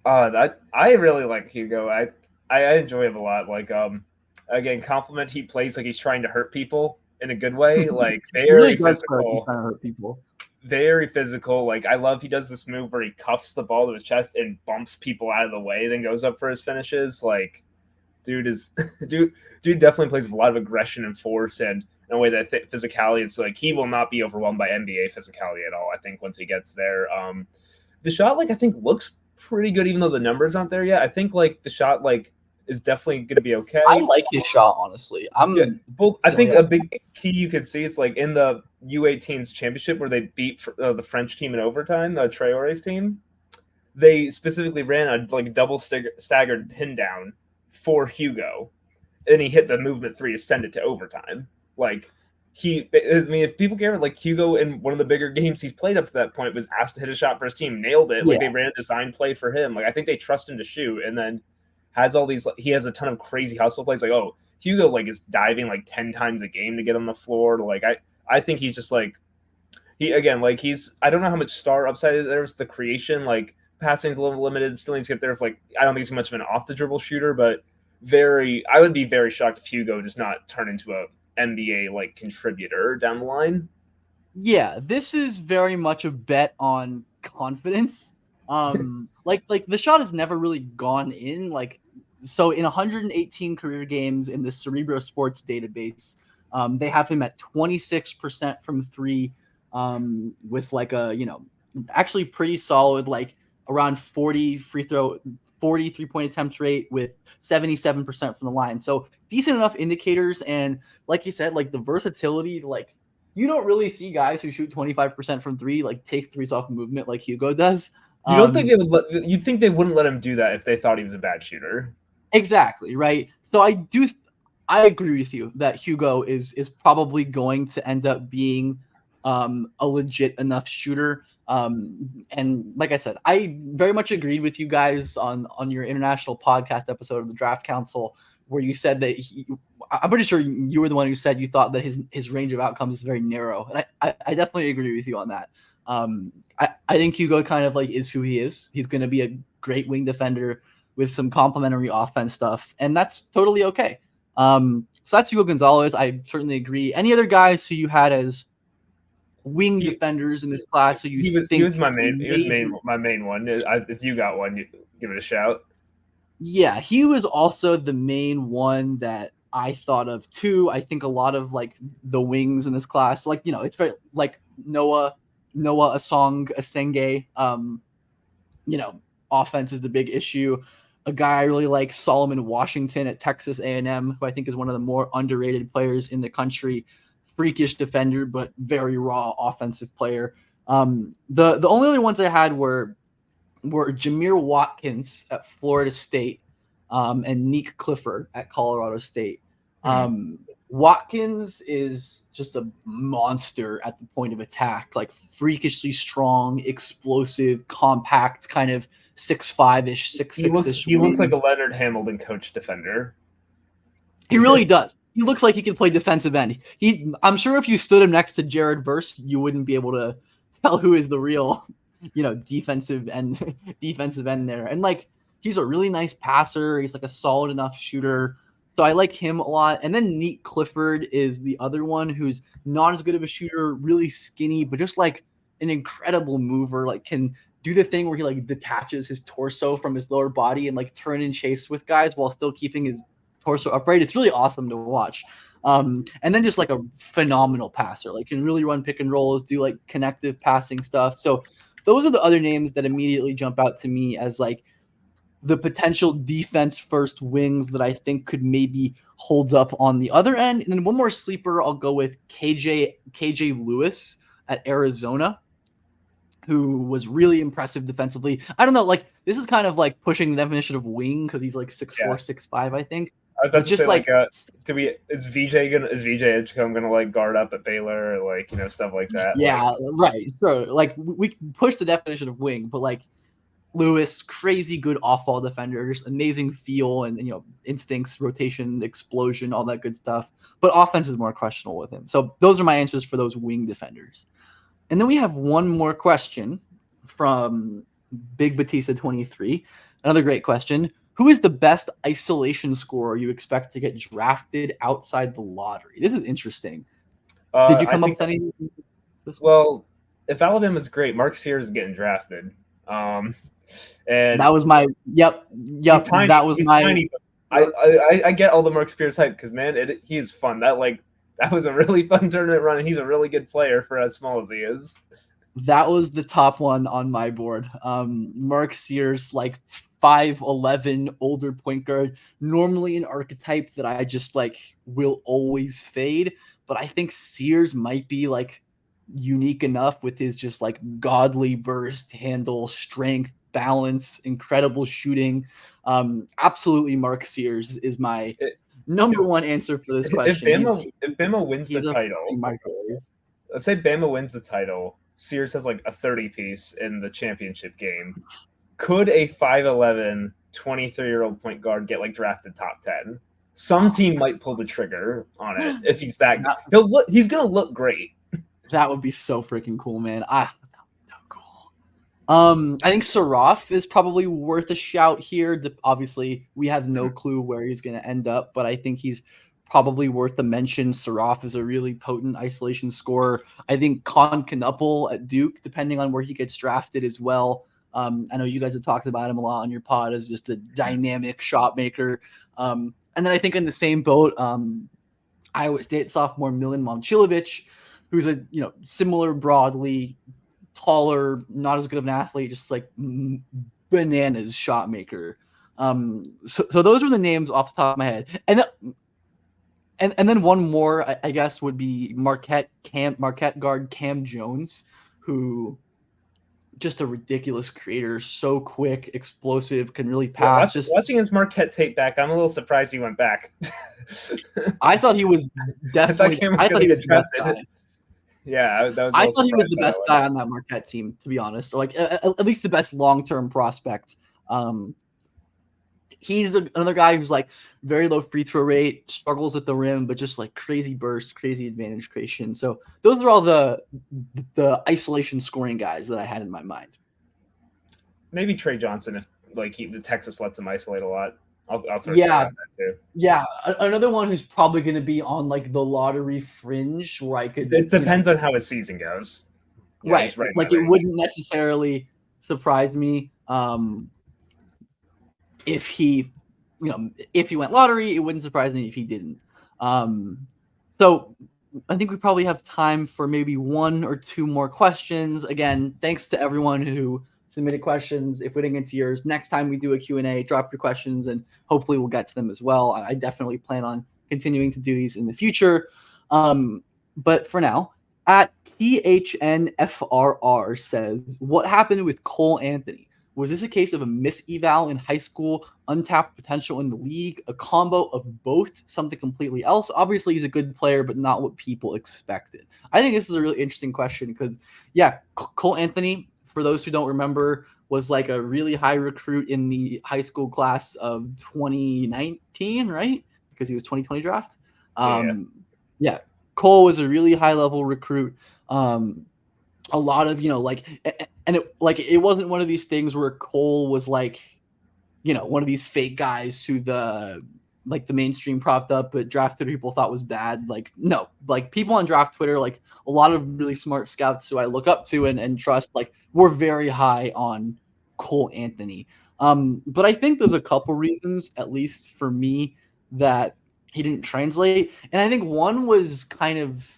I really like Hugo. I enjoy him a lot. Like, again, compliment. He plays like he's trying to hurt people in a good way. Like very physical. Trying to hurt people. Very physical. Like, I love he does this move where he cuffs the ball to his chest and bumps people out of the way, then goes up for his finishes. Like, dude definitely plays with a lot of aggression and force, and in a way that physicality is like he will not be overwhelmed by NBA physicality at all. I think once he gets there, the shot I think looks pretty good, even though the numbers aren't there yet. I think the shot is definitely going to be okay. I like his shot, honestly. I think a big key you could see is in the U18s championship where they beat the French team in overtime, Traore's team. They specifically ran a double staggered pin down for Hugo, and he hit the movement 3 to send it to overtime. If people care, Hugo in one of the bigger games he's played up to that point was asked to hit a shot for his team, nailed it. They ran a design play for him. I think they trust him to shoot, and then has all these. He has a ton of crazy hustle plays. Hugo is diving 10 times a game to get on the floor. I think he's just he's. I don't know how much star upside there's the creation. Passing's a little limited. Still needs to get there. I don't think he's much of an off the dribble shooter, but I would be very shocked if Hugo does not turn into a NBA contributor down the line. Yeah, this is very much a bet on confidence. The shot has never really gone in. So in 118 career games in the Cerebro Sports database, they have him at 26% from 3, with actually pretty solid around 40 40 3-point attempts rate with 77% from the line. So decent enough indicators. And like you said, like the versatility, like you don't really see guys who shoot 25% from three, like take threes off movement like Hugo does. You don't think they would you think they wouldn't let him do that if they thought he was a bad shooter? Exactly, right? So I agree with you that Hugo is probably going to end up being a legit enough shooter. And like I said, I very much agreed with you guys on your international podcast episode of the Draft Council, where you said that I'm pretty sure you were the one who said you thought that his range of outcomes is very narrow. And I definitely agree with you on that. I think Hugo kind of like is who he is. He's going to be a great wing defender with some complementary offense stuff, and that's totally okay. So that's Hugo Gonzalez. I certainly agree. Any other guys who you had as wing defenders in this class? So he was my main. He was my main one. If you got one, you give it a shout. Yeah, he was also the main one that I thought of too. I think a lot of like the wings in this class, like it's very like Noah Asenge. Offense is the big issue. A guy I really like, Solomon Washington at Texas A&M, who I think is one of the more underrated players in the country. Freakish defender, but very raw offensive player. The only other ones I had were Jameer Watkins at Florida State and Nick Clifford at Colorado State. Watkins is just a monster at the point of attack, like freakishly strong, explosive, compact, kind of 6'5-ish, 6'6-ish. He looks like a Leonard Hamilton coach defender. He really does. He looks like he can play defensive end. I'm sure if you stood him next to Jared Verse, you wouldn't be able to tell who is the real, defensive end there. And like, he's a really nice passer. He's like a solid enough shooter. So I like him a lot. And then Nick Clifford is the other one who's not as good of a shooter, really skinny, but just like an incredible mover, like can do the thing where he like detaches his torso from his lower body and like turn and chase with guys while still keeping his torso upright. It's really awesome to watch. And then just like a phenomenal passer, like can really run pick and rolls, do like connective passing stuff. So those are the other names that immediately jump out to me as like the potential defense first wings that I think could maybe hold up on the other end. And then one more sleeper, I'll go with KJ Lewis at Arizona, who was really impressive defensively. I don't know, like this is kind of like pushing the definition of wing because he's like 6'4", 6'5", I think. I was about to say, like is VJ Edgecombe gonna like guard up at Baylor or like stuff like that? Yeah, right. So like we push the definition of wing, but like Lewis, crazy good off-ball defender, just amazing feel and instincts, rotation, explosion, all that good stuff. But offense is more questionable with him. So those are my answers for those wing defenders. And then we have one more question from Big Batista 23. Another great question. Who is the best isolation scorer you expect to get drafted outside the lottery? This is interesting. Did you come up with any? Well, if Alabama's great, Mark Sears is getting drafted. And that was my yep. Tiny, that was my. Tiny, I get all the Mark Spears hype because man, he is fun. That was a really fun tournament run, and he's a really good player for as small as he is. That was the top one on my board. Mark Sears, like 5'11", older point guard, normally an archetype that I just like will always fade. But I think Sears might be like unique enough with his just like godly burst, handle, strength, balance, incredible shooting. Absolutely, Mark Sears is my number one answer for this question. If Bama wins the title, let's say Bama wins the title, Sears has like a 30-piece in the championship game. Could a 5'11", 23-year-old point guard get like drafted top 10? Some team might pull the trigger on it if he's that good. He's gonna look great. That would be so freaking cool, man. That would be so cool. I think Saraf is probably worth a shout here. Obviously, we have no clue where he's going to end up, but I think he's probably worth a mention. Saraf is a really potent isolation scorer. I think Con Knuppel at Duke, depending on where he gets drafted as well. I know you guys have talked about him a lot on your pod as just a dynamic shot maker. And then I think in the same boat, Iowa State sophomore Milan Momcilovic, who's a similar broadly taller, not as good of an athlete, just like bananas shot maker. So those were the names off the top of my head, and then one more I guess would be Marquette guard Cam Jones, who just a ridiculous creator, so quick, explosive, can really pass. Yeah, watching his Marquette tape back, I'm a little surprised he went back. I thought he was definitely. I thought he was the best guy. Yeah, that was. I thought he was the best guy on that Marquette team, to be honest, or like at least the best long-term prospect. He's another guy who's like very low free throw rate, struggles at the rim, but just like crazy burst, crazy advantage creation. So those are all the isolation scoring guys that I had in my mind. Maybe Trey Johnson, if like the Texas lets him isolate a lot. I'll throw that too. Yeah, another one who's probably going to be on like the lottery fringe, where I could. It depends on how his season goes. Yeah, right, like it wouldn't necessarily surprise me. If he went lottery, it wouldn't surprise me if he didn't. So I think we probably have time for maybe one or two more questions. Again, thanks to everyone who submitted questions. If we didn't get to yours, next time we do a Q&A, drop your questions and hopefully we'll get to them as well. I definitely plan on continuing to do these in the future. But for now, at THNFRR says, what happened with Cole Anthony? Was this a case of a miseval in high school, untapped potential in the league, a combo of both, something completely else? Obviously, he's a good player, but not what people expected. I think this is a really interesting question because, yeah, Cole Anthony, for those who don't remember, was like a really high recruit in the high school class of 2019, right? Because he was 2020 draft. Yeah, Cole was a really high-level recruit. A lot of, it wasn't one of these things where Cole was like, one of these fake guys who the mainstream propped up, but draft Twitter people thought was bad. Like, no, like people on draft Twitter, like a lot of really smart scouts who I look up to and trust, like we're very high on Cole Anthony. But I think there's a couple reasons, at least for me, that he didn't translate. And I think one was kind of,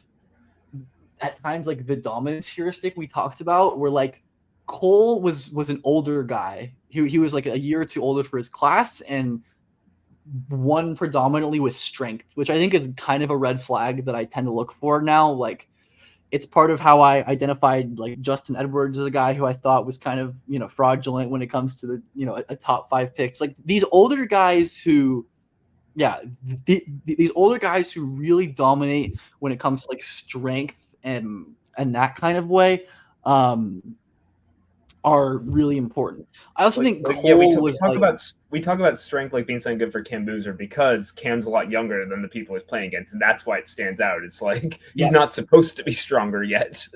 at times, like the dominance heuristic we talked about, where like Cole was an older guy. He was like a year or two older for his class and won predominantly with strength, which I think is kind of a red flag that I tend to look for now. Like it's part of how I identified like Justin Edwards as a guy who I thought was kind of, fraudulent when it comes to the, a top 5 picks. Like these older guys who, these older guys who really dominate when it comes to like strength and that kind of way are really important. I also think Cole we talk about strength like being something good for Cam Boozer because Cam's a lot younger than the people he's playing against, and that's why it stands out. It's like he's not supposed to be stronger yet.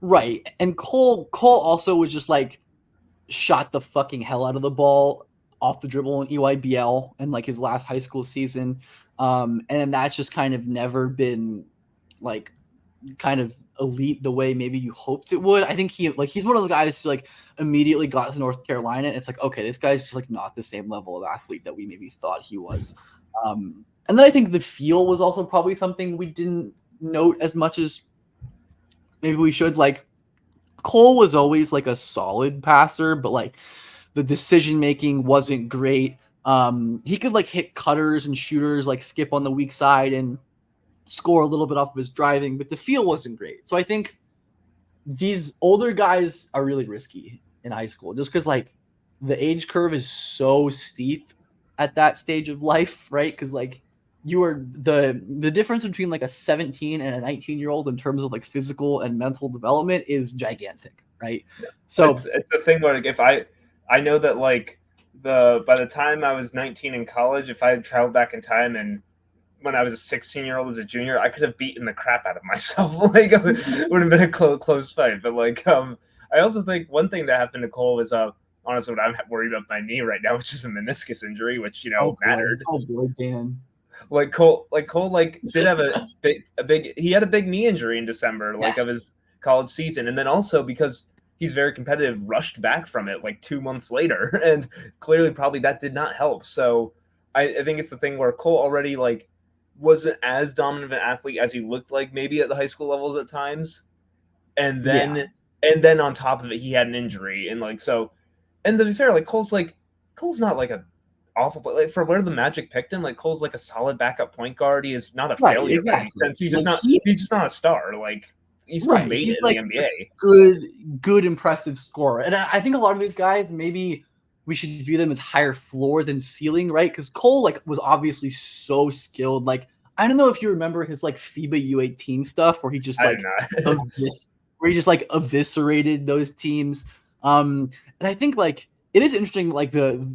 Right. And Cole also was just like shot the fucking hell out of the ball off the dribble in EYBL and like his last high school season. And that's just kind of never been like kind of elite the way maybe you hoped it would. I think he's one of the guys who like immediately got to North Carolina. And it's like, okay, this guy's just like not the same level of athlete that we maybe thought he was. And then I think the feel was also probably something we didn't note as much as maybe we should. Like Cole was always like a solid passer, but like the decision making wasn't great. He could like hit cutters and shooters, like skip on the weak side and score a little bit off of his driving, but the feel wasn't great. So I think these older guys are really risky in high school just because like the age curve is so steep at that stage of life, right? Because like you are the difference between like a 17 and a 19-year-old in terms of like physical and mental development is gigantic, right? So it's the thing where like, if I know that like by the time I was 19 in college, if I had traveled back in time and when I was a 16-year-old as a junior, I could have beaten the crap out of myself. Like it would have been a close fight. But like I also think one thing that happened to Cole was honestly what I'm worried about my knee right now, which is a meniscus injury, which mattered. Oh boy, Dan. Like Cole did have a big he had a big knee injury in December, like of his college season, and then also because he's very competitive, rushed back from it like 2 months later, and clearly probably that did not help. So I think it's the thing where Cole already like wasn't as dominant of an athlete as he looked like maybe at the high school levels at times, and then on top of it he had an injury, and like so, and to be fair, like Cole's like Cole's not like a awful, but like for where the Magic picked him, like Cole's like a solid backup point guard. He is not a Right, failure by any exactly. sense. He's just Like not. He's just not a star. Like he's still right, made he's it in the like a NBA. good, impressive scorer, and I think a lot of these guys maybe we should view them as higher floor than ceiling, right? Because Cole like was obviously so skilled. Like I don't know if you remember his like FIBA U18 stuff where he just I did like not. eviscerated those teams. And I think like it is interesting. Like the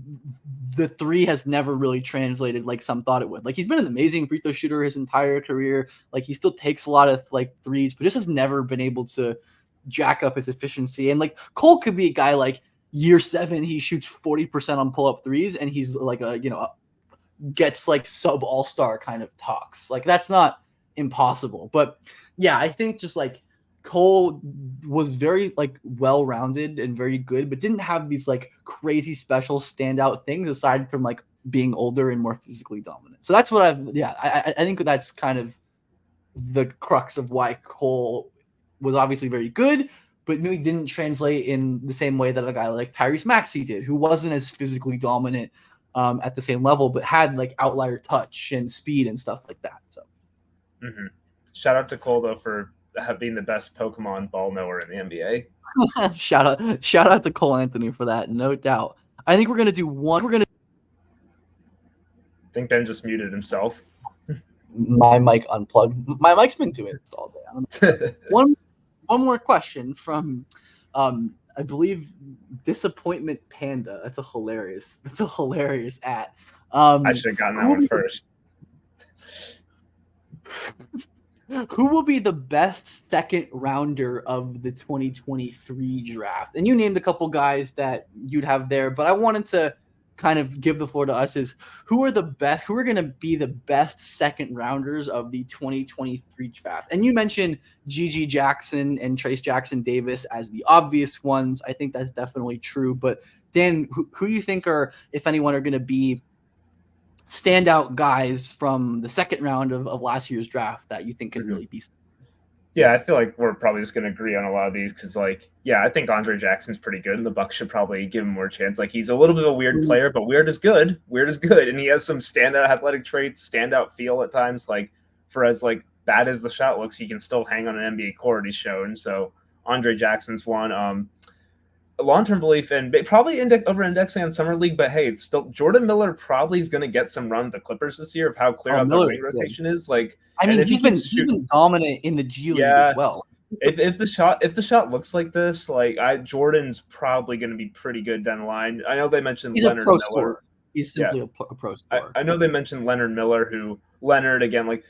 three has never really translated like some thought it would. Like he's been an amazing free throw shooter his entire career. Like he still takes a lot of like threes, but just has never been able to jack up his efficiency. And like Cole could be a guy like year 7, he shoots 40% on pull up threes, and he's like gets like sub all-star kind of talks. Like that's not impossible. But yeah, I think just like Cole was very like well-rounded and very good, but didn't have these like crazy special standout things aside from like being older and more physically dominant. So that's what I think that's kind of the crux of why Cole was obviously very good, but maybe didn't translate in the same way that a guy like Tyrese Maxey did, who wasn't as physically dominant at the same level, but had like outlier touch and speed and stuff like that. So, Shout out to Cole though for being the best Pokemon ball knower in the NBA. shout out to Cole Anthony for that, no doubt. I think we're gonna do one. I think Ben just muted himself. My mic unplugged. My mic's been doing this all day. I don't know. One more question from, I believe, Disappointment Panda. That's a hilarious at. I should have gotten that one first. Who will be the best second rounder of the 2023 draft? And you named a couple guys that you'd have there, but I wanted to kind of give the floor to us is who are going to be the best second rounders of the 2023 draft. And you mentioned Gigi Jackson and Trace Jackson Davis as the obvious ones. I think that's definitely true. But Dan, who do you think are, if anyone, are going to be standout guys from the second round of last year's draft that you think can really be? Yeah, I feel like we're probably just going to agree on a lot of these because, like, yeah, I think Andre Jackson's pretty good, and the Bucks should probably give him more chance. Like, he's a little bit of a weird player, but weird is good. Weird is good, and he has some standout athletic traits, standout feel at times. Like, for as like bad as the shot looks, he can still hang on an NBA court. He's shown. So Andre Jackson's one. A long-term belief in probably over-indexing on summer league, but hey, it's still Jordan Miller probably is going to get some run at the Clippers this year of how clear out the wing rotation is. Like, I mean, he's been dominant in the G League as well. If the shot looks like this, like Jordan's probably going to be pretty good down the line. I know they mentioned Leonard Miller. Scorer. He's simply a pro scorer. I know they mentioned Leonard Miller, who Leonard again like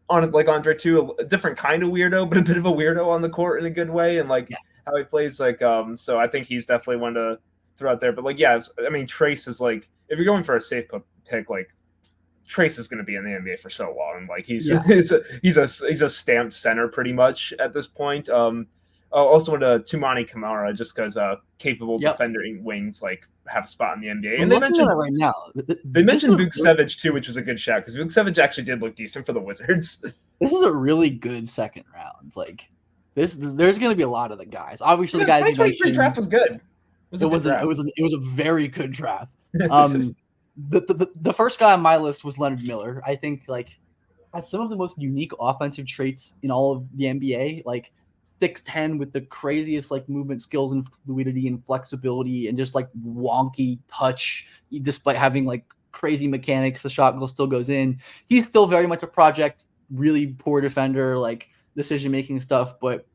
Andre too, a different kind of weirdo, but a bit of a weirdo on the court in a good way, and like. Yeah. How he plays, like, so I think he's definitely one to throw out there. But like, yeah, I mean, Trace is like, if you're going for a safe pick, like Trace is going to be in the NBA for so long. Like he's a stamped center pretty much at this point. Also went to Tumani Kamara just because capable defending wings like have a spot in the NBA. And they mentioned right now. They mentioned Vukcevic too, which was a good shot because Vukcevic actually did look decent for the Wizards. This is a really good second round. Like. There's going to be a lot of the guys. Obviously, the guys you mentioned. Draft was good. It was a very good draft. The first guy on my list was Leonard Miller. I think like has some of the most unique offensive traits in all of the NBA. Like 6'10" with the craziest like movement skills and fluidity and flexibility and just like wonky touch, despite having like crazy mechanics. The shot still goes in. He's still very much a project. Really poor defender. Like. Decision-making stuff, but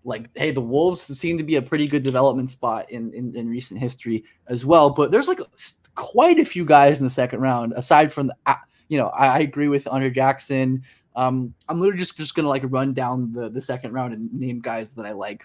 like, hey, the Wolves seem to be a pretty good development spot in recent history as well. But there's like quite a few guys in the second round, aside from I agree with Andre Jackson. I'm literally just gonna like run down the second round and name guys that I like.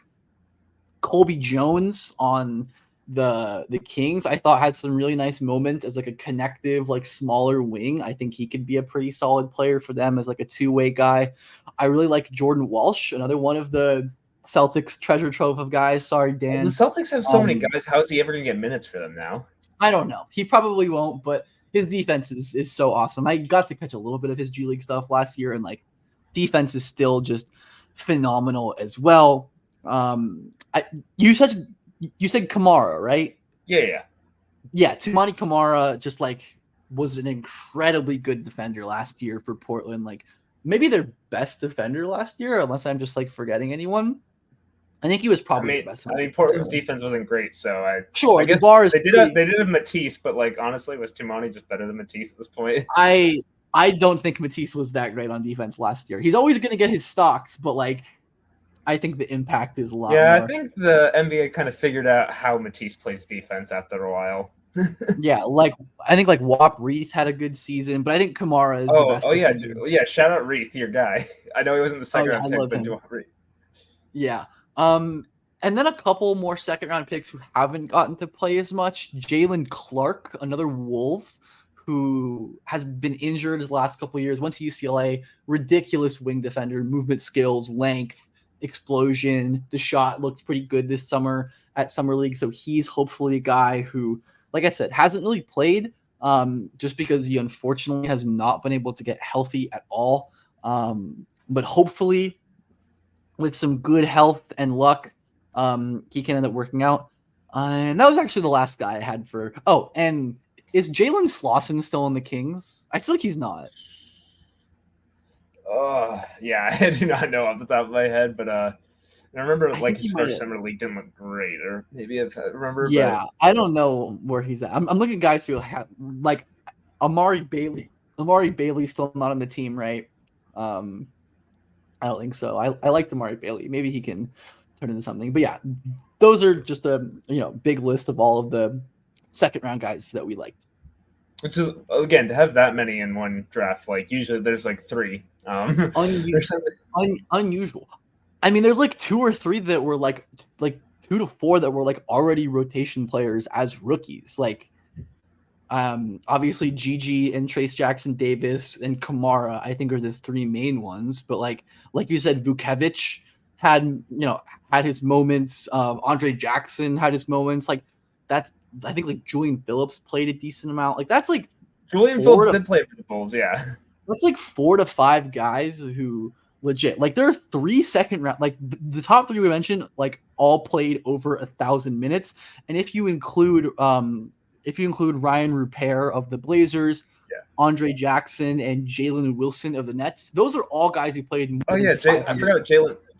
Colby Jones on the Kings, I thought had some really nice moments as like a connective, like smaller wing. I think he could be a pretty solid player for them as like a two-way guy. I really like Jordan Walsh, another one of the Celtics treasure trove of guys. Sorry, Dan. The Celtics have so many guys. How is he ever going to get minutes for them now? I don't know. He probably won't, but his defense is so awesome. I got to catch a little bit of his G League stuff last year, and like defense is still just phenomenal as well. You said Kamara, right? Yeah. Yeah, Tumani Kamara just like was an incredibly good defender last year for Portland. Like maybe their best defender last year, unless I'm just like forgetting anyone. I think he was I probably their mean, best I defensive mean, Portland's player. defense wasn't great, so I Sure, the guess bar is pretty. they did have Matisse, but like honestly, was Tumani just better than Matisse at this point? I don't think Matisse was that great on defense last year. He's always going to get his stocks, but like I think the impact is a lot Yeah, I more. think the NBA kind of figured out how Matisse plays defense after a while. Yeah, like I think like Wap Reith had a good season, but I think Kamara is the best Yeah, defender. yeah. Shout out Reith, your guy. I know he wasn't the Oh second yeah, I round pick, love but him. Reith. Yeah. And then a couple more second round picks who haven't gotten to play as much. Jalen Clark, another Wolf, who has been injured his last couple of years. Went to UCLA, ridiculous wing defender, movement skills, length, explosion. The shot looked pretty good this summer at Summer League. So he's hopefully a guy who, like I said, hasn't really played just because he unfortunately has not been able to get healthy at all. But hopefully with some good health and luck, he can end up working out. And that was actually the last guy I had for. Oh, and is Jalen Slauson still on the Kings? I feel like he's not. Oh, yeah, I do not know off the top of my head, but I remember I like think he his might first have. summer league didn't look great, or maybe if I remember, but Yeah, I don't know where he's at. I'm looking at guys who have like Amari Bailey. Amari Bailey's still not on the team, right? Um, I don't think so. I like Amari Bailey. Maybe he can turn into something. But yeah, those are just a big list of all of the second round guys that we liked. which is again to have that many in one draft. Like usually there's like three. There's Unusual. I mean, there's like two or three that were like 2 to 4 that were like already rotation players as rookies. Like obviously Gigi and Trace Jackson Davis and Kamara, I think are the three main ones. But like you said, Vucevic had his moments. Andre Jackson had his moments. Like that's I think like Julian Phillips played a decent amount. Like Julian Phillips did play for the Bulls, yeah. that's like 4 to 5 guys who legit like there are 3 second round like the top three we mentioned like all played over 1,000 minutes, and if you include Ryan Rupert of the Blazers, Yeah. Andre Jackson, and Jalen Wilson of the Nets, those are all guys who played more Oh than yeah, 500. I forgot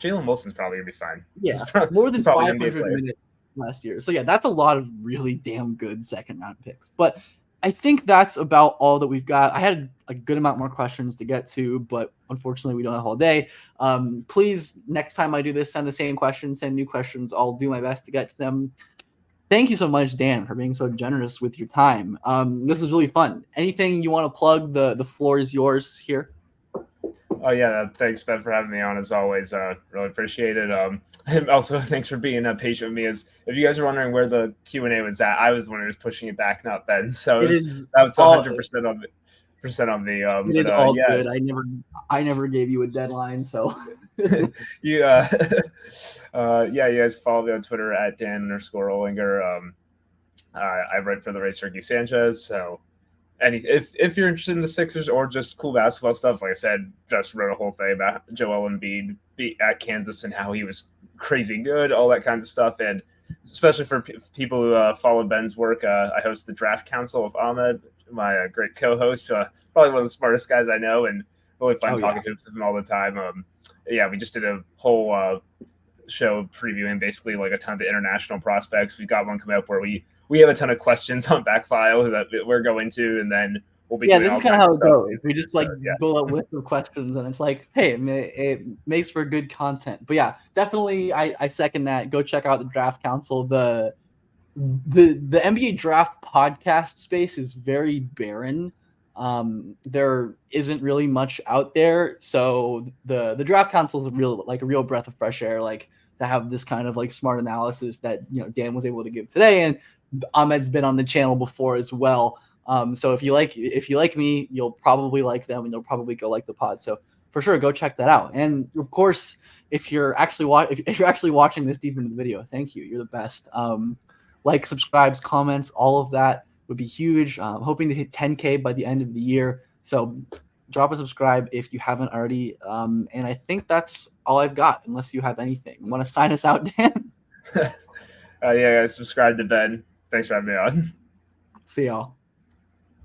Jalen Wilson's probably gonna be fine. Yeah, more He's than probably gonna be a 500 player. minutes last year. So yeah, that's a lot of really damn good second round picks. But I think that's about all that we've got. I had a good amount more questions to get to, but unfortunately we don't have all day. Please, next time I do this, send the same questions, send new questions. I'll do my best to get to them. Thank you so much, Dan, for being so generous with your time. This was really fun. Anything you want to plug? The floor is yours here. Oh yeah, thanks Ben for having me on as always. Really appreciate it. And also thanks for being patient with me. As if you guys are wondering where the Q&A was at, I was the one who was pushing it back, not Ben. So It is that was all 100% on me. it is all good. I never gave you a deadline, so you yeah, you guys follow me on Twitter at Dan_Olinger. I write for the Race Ricky Sanchez, so if you're interested in the Sixers or just cool basketball stuff, like I said, just wrote a whole thing about Joel Embiid at Kansas and how he was crazy good, all that kinds of stuff. And especially for people who follow Ben's work, I host the Draft Council of Ahmed, my great co-host, probably one of the smartest guys I know, and really fun talking hoops with him all the time. Yeah, we just did a whole show previewing basically like a ton of the international prospects. We got one coming up where we have a ton of questions on Backfile that we're going to, and then we'll be doing this all is kind of how it goes. We just yeah. go out with the questions, and it's like, hey, it makes for good content. But yeah, definitely, I second that. Go check out the Draft Council. The NBA Draft podcast space is very barren. There isn't really much out there, so the Draft Council is a real breath of fresh air. Like to have this kind of like smart analysis that Dan was able to give today, and Ahmed's been on the channel before as well. So if you like me, you'll probably like them, and you'll probably go like the pod. So for sure, go check that out. And of course, if you're actually watching this deep into the video, thank you. You're the best. Like, subscribes, comments, all of that would be huge. Hoping to hit 10K by the end of the year. So drop a subscribe if you haven't already. And I think that's all I've got, unless you have anything. Want to sign us out, Dan? Yeah, guys, subscribe to Ben. Thanks for having me on. See y'all.